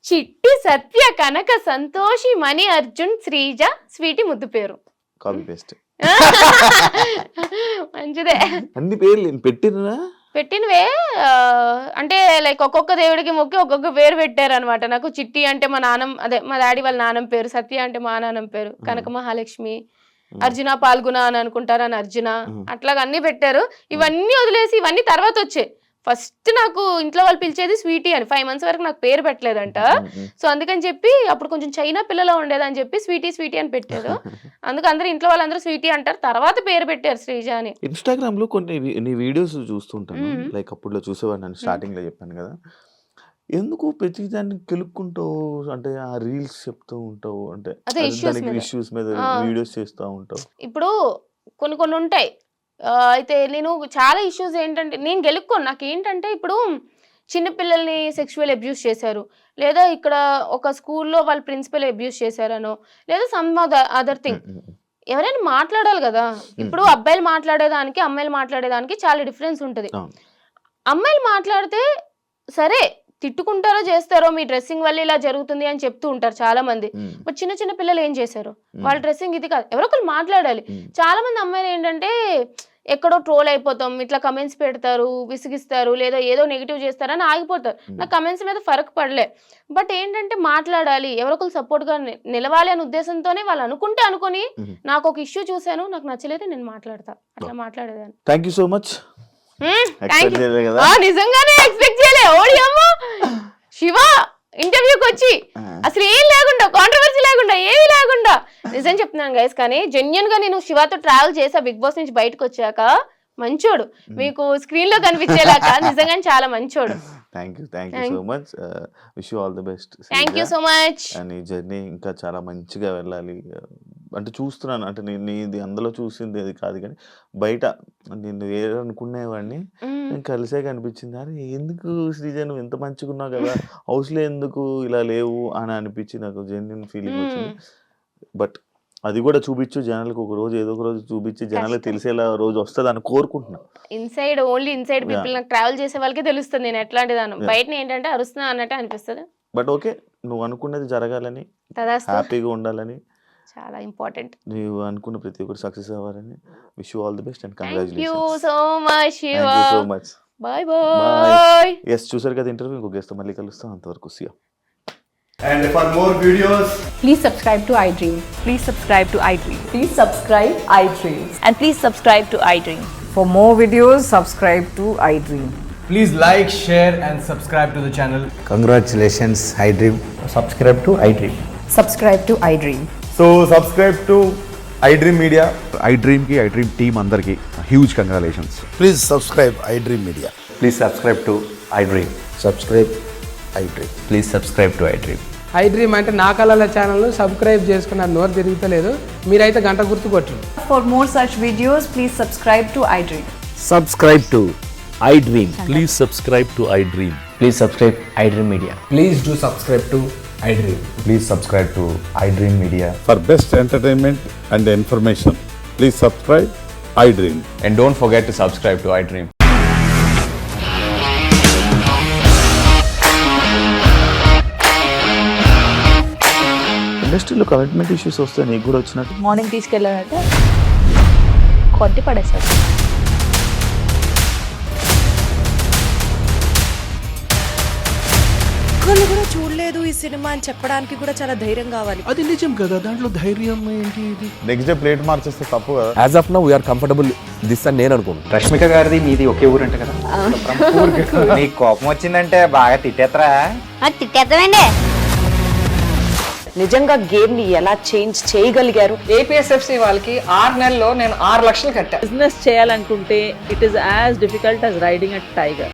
చిట్టి, సత్య, కనక, సంతోషి, మణి, అర్జున్, శ్రీజ, స్వీటీ ముద్దు పేరు. Copy paste. మంచిదే. అన్ని పేర్లు పెట్టినవే అంటే లైక్ ఒక్కొక్క దేవుడికి మొక్కి ఒక్కొక్క పేరు పెట్టారు అనమాట. నాకు చిట్టి అంటే మా డాడీ వాళ్ళ నాన్నమ్మ పేరు, సత్య అంటే మా నాన్నమ్మ పేరు, కనక మహాలక్ష్మి, అర్జున పాల్గొన అని అనుకుంటారు అని అర్జున, అట్లాగా అన్ని పెట్టారు. ఇవన్నీ వదిలేసి ఇవన్నీ తర్వాత వచ్చాయి. ఫస్ట్ నాకు ఇంట్లో వాళ్ళు పిలిచేది స్వీటీ అని. 5 months వరకు నాకు పేరు పెట్టలేదంట. సో అందుకని చెప్పి అప్పుడు కొంచెం చైనా పిల్లలో ఉండేదని చెప్పి స్వీటీ అని పెట్టారు. అందుకు అందరూ ఇంట్లో వాళ్ళందరూ స్వీటీ అంటారు, తర్వాత పేరు పెట్టారు శ్రీజ అని. ఇన్స్టాగ్రామ్ లో కొన్ని నీ వీడియోస్ చూస్తుంటాను, లైక్ అప్పుడు చూసేవాడిని, స్టార్టింగ్ లో చెప్పాను కదా. ఎందుకు ప్రతి దాన్ని కెలుక్కుంటావు, అంటే ఆ రీల్స్ చెప్తూ ఉంటావు, అంటే ఇష్యూస్ మీద వీడియోస్ చేస్తూ ఉంటావు. ఇప్పుడు కొన్ని ఉంటాయి. అయితే నేను చాలా ఇష్యూస్ ఏంటంటే నేను గెలుక్కోను. నాకు ఏంటంటే ఇప్పుడు చిన్నపిల్లల్ని సెక్షువల్ అబ్యూస్ చేశారు, లేదా ఇక్కడ ఒక స్కూల్లో వాళ్ళ ప్రిన్సిపల్ అబ్యూస్ చేశారనో, లేదా సమ్ అదర్ థింగ్, ఎవరైనా మాట్లాడాలి కదా. ఇప్పుడు అబ్బాయిలు మాట్లాడేదానికి అమ్మాయిలు మాట్లాడేదానికి చాలా డిఫరెన్స్ ఉంటుంది. అమ్మాయిలు మాట్లాడితే సరే తిట్టుకుంటారో చేస్తారో, మీ డ్రెస్సింగ్ వల్ల ఇలా జరుగుతుంది అని చెప్తూ ఉంటారు చాలా మంది. బట్ చిన్న పిల్లలు ఏం చేశారు, వాళ్ళ డ్రెస్సింగ్ ఇది కాదు, ఎవరో ఒకరు మాట్లాడాలి. చాలా మంది అమ్మాయిలు ఏంటంటే ఎక్కడో ట్రోల్ అయిపోతాం, ఇట్లా కమెంట్స్ పెడతారు, విసిగిస్తారు, లేదా ఏదో నెగిటివ్ చేస్తారని ఆగిపోతారు. నాకు కమెంట్స్ మీద ఫరక్ పడలే. బట్ ఏంటంటే మాట్లాడాలి, ఎవరొకరు సపోర్ట్ గా నిలవాలి అనే ఉద్దేశంతోనే వాళ్ళు అనుకొని నాకు ఒక ఇష్యూ చూశాను, నాకు నచ్చలేదు, నేను మాట్లాడతా, అట్లా మాట్లాడేదాన్ని. Thank you so much. నిజంగానే ఎక్స్పెక్ట్ చేయలే. ఓడియమ్మా శివ ఇంటర్వ్యూకి వచ్చి అసలు ఏం లేకుండా, కాంట్రవర్సీ లేకుండా, ఏమీ లేకుండా, నిజం చెప్తున్నాను గైస్. కానీ జెన్యున్ గా నేను శివతో ట్రావెల్ చేసా బిగ్ బాస్ నుంచి బయటకు వచ్చాక. మంచోడు, మీకు స్క్రీన్ లో కనిపించేలాగా నిజంగా చాలా మంచోడు. Thank you so much. Wish you all the best. Thank you so much. నీ జర్నీ ఇంకా చాలా మంచిగా వెళ్ళాలి. అంటే చూస్తున్నాను, అంటే నేను ఇది అందులో చూసింది అది కాదు, కానీ బయట నేను ఏదనుకునేవాడిని నేను కలిసే కనిపించింది. అరే ఎందుకు శ్రీజ నువ్వు ఎంత మంచిగా ఉన్నావు కదా, హౌస్లో ఎందుకు ఇలా లేవు అని అనిపించి నాకు జెన్యున్ ఫీలింగ్ వచ్చింది. బట్ అది కూడా చూపించు జనాలకు, ఒక రోజు ఏదో ఒక రోజు చూపించి జనాలకు తెలిసేలా రోజు వస్తుంది అని కోరుకుంటున్నా. ఓన్లీ ఇన్సైడ్ పీపుల్, నాకు ట్రావెల్ చేసే వాళ్ళకే తెలుస్తుంది నేను ఎట్లాంటిదాను. బయట ఏంటంటే అరుస్తున్నా అన్నట్టు అనిపిస్తుంది. బట్ ఓకే, నువ్వు అనుకున్నది జరగాలని, హ్యాపీగా ఉండాలని, చాలా ఇంపార్టెంట్. నువ్వు అనుకున్న ప్రతి ఒక్కరు సక్సెస్ అవ్వాలని. Wish you all the best and congratulations. So much. Bye bye. Yes, చూసారు కదా ఇంటర్వ్యూ. ఇంకో గెస్ట్ మళ్ళీ కలుస్తాం. అంతవరకు see you. And for more videos, please subscribe to iDream. Please subscribe to iDream. Please subscribe iDream. And please subscribe to iDream. For more videos, subscribe to iDream. please like, share and subscribe to the channel. Congratulations, iDream. Subscribe to iDream. Subscribe to iDream. So subscribe to iDream Media. iDream team andarki huge congratulations. Please subscribe iDream Media. Please subscribe to iDream. Subscribe iDream. Please subscribe to iDream. iDream అంటే నా కళల ఛానల్ను subscribe చేసుకున్న నోరు తిరుగుతలేదు, మీరైతే గంట గుర్తు కొట్టండి. For more such videos, please subscribe to iDream. Subscribe to iDream. Please subscribe to iDream. Please subscribe iDream Media. Please do subscribe to iDream. Please subscribe to iDream Media. For best entertainment and information, please subscribe iDream. And don't forget to subscribe to iDream. ఇండస్ట్రీలో commitment issues వస్తే నీకు కూడా వచ్చినట్టు morning తీసుకెళ్ళాలంటే కొట్టి పడేస్తాడు. ఒక్కళ్ళు కూడా చూడలేదు ఈ సినిమా అని చెప్పడానికి కూడా చాలా ధైర్యం కావాలి. అది నిజం కదా, దాంట్లో ధైర్యం ఏంటి ఇది? నెక్స్ట్ డే ప్లేట్ మార్చేస్తే తప్పు కదా. As of now we are comfortable this అని నేను అనుకుంటున్నాను. రష్మిక గారిది మీది ఒకే ఊరంట కదా. నీకు కోపం వచ్చిందంటే బాగా తిట్టేత్తరా? తిట్టేద్దామండి. నిజంగా గేమ్ ని ఎలా చేంజ్ చేయగలిగారు? ఏపీఎస్ఎఫ్సి వాళ్ళకి 6 నెలల్లో నేను 6 లక్షలు కట్టా. బిజినెస్ చేయాలనుకుంటే it is as difficult as riding a tiger.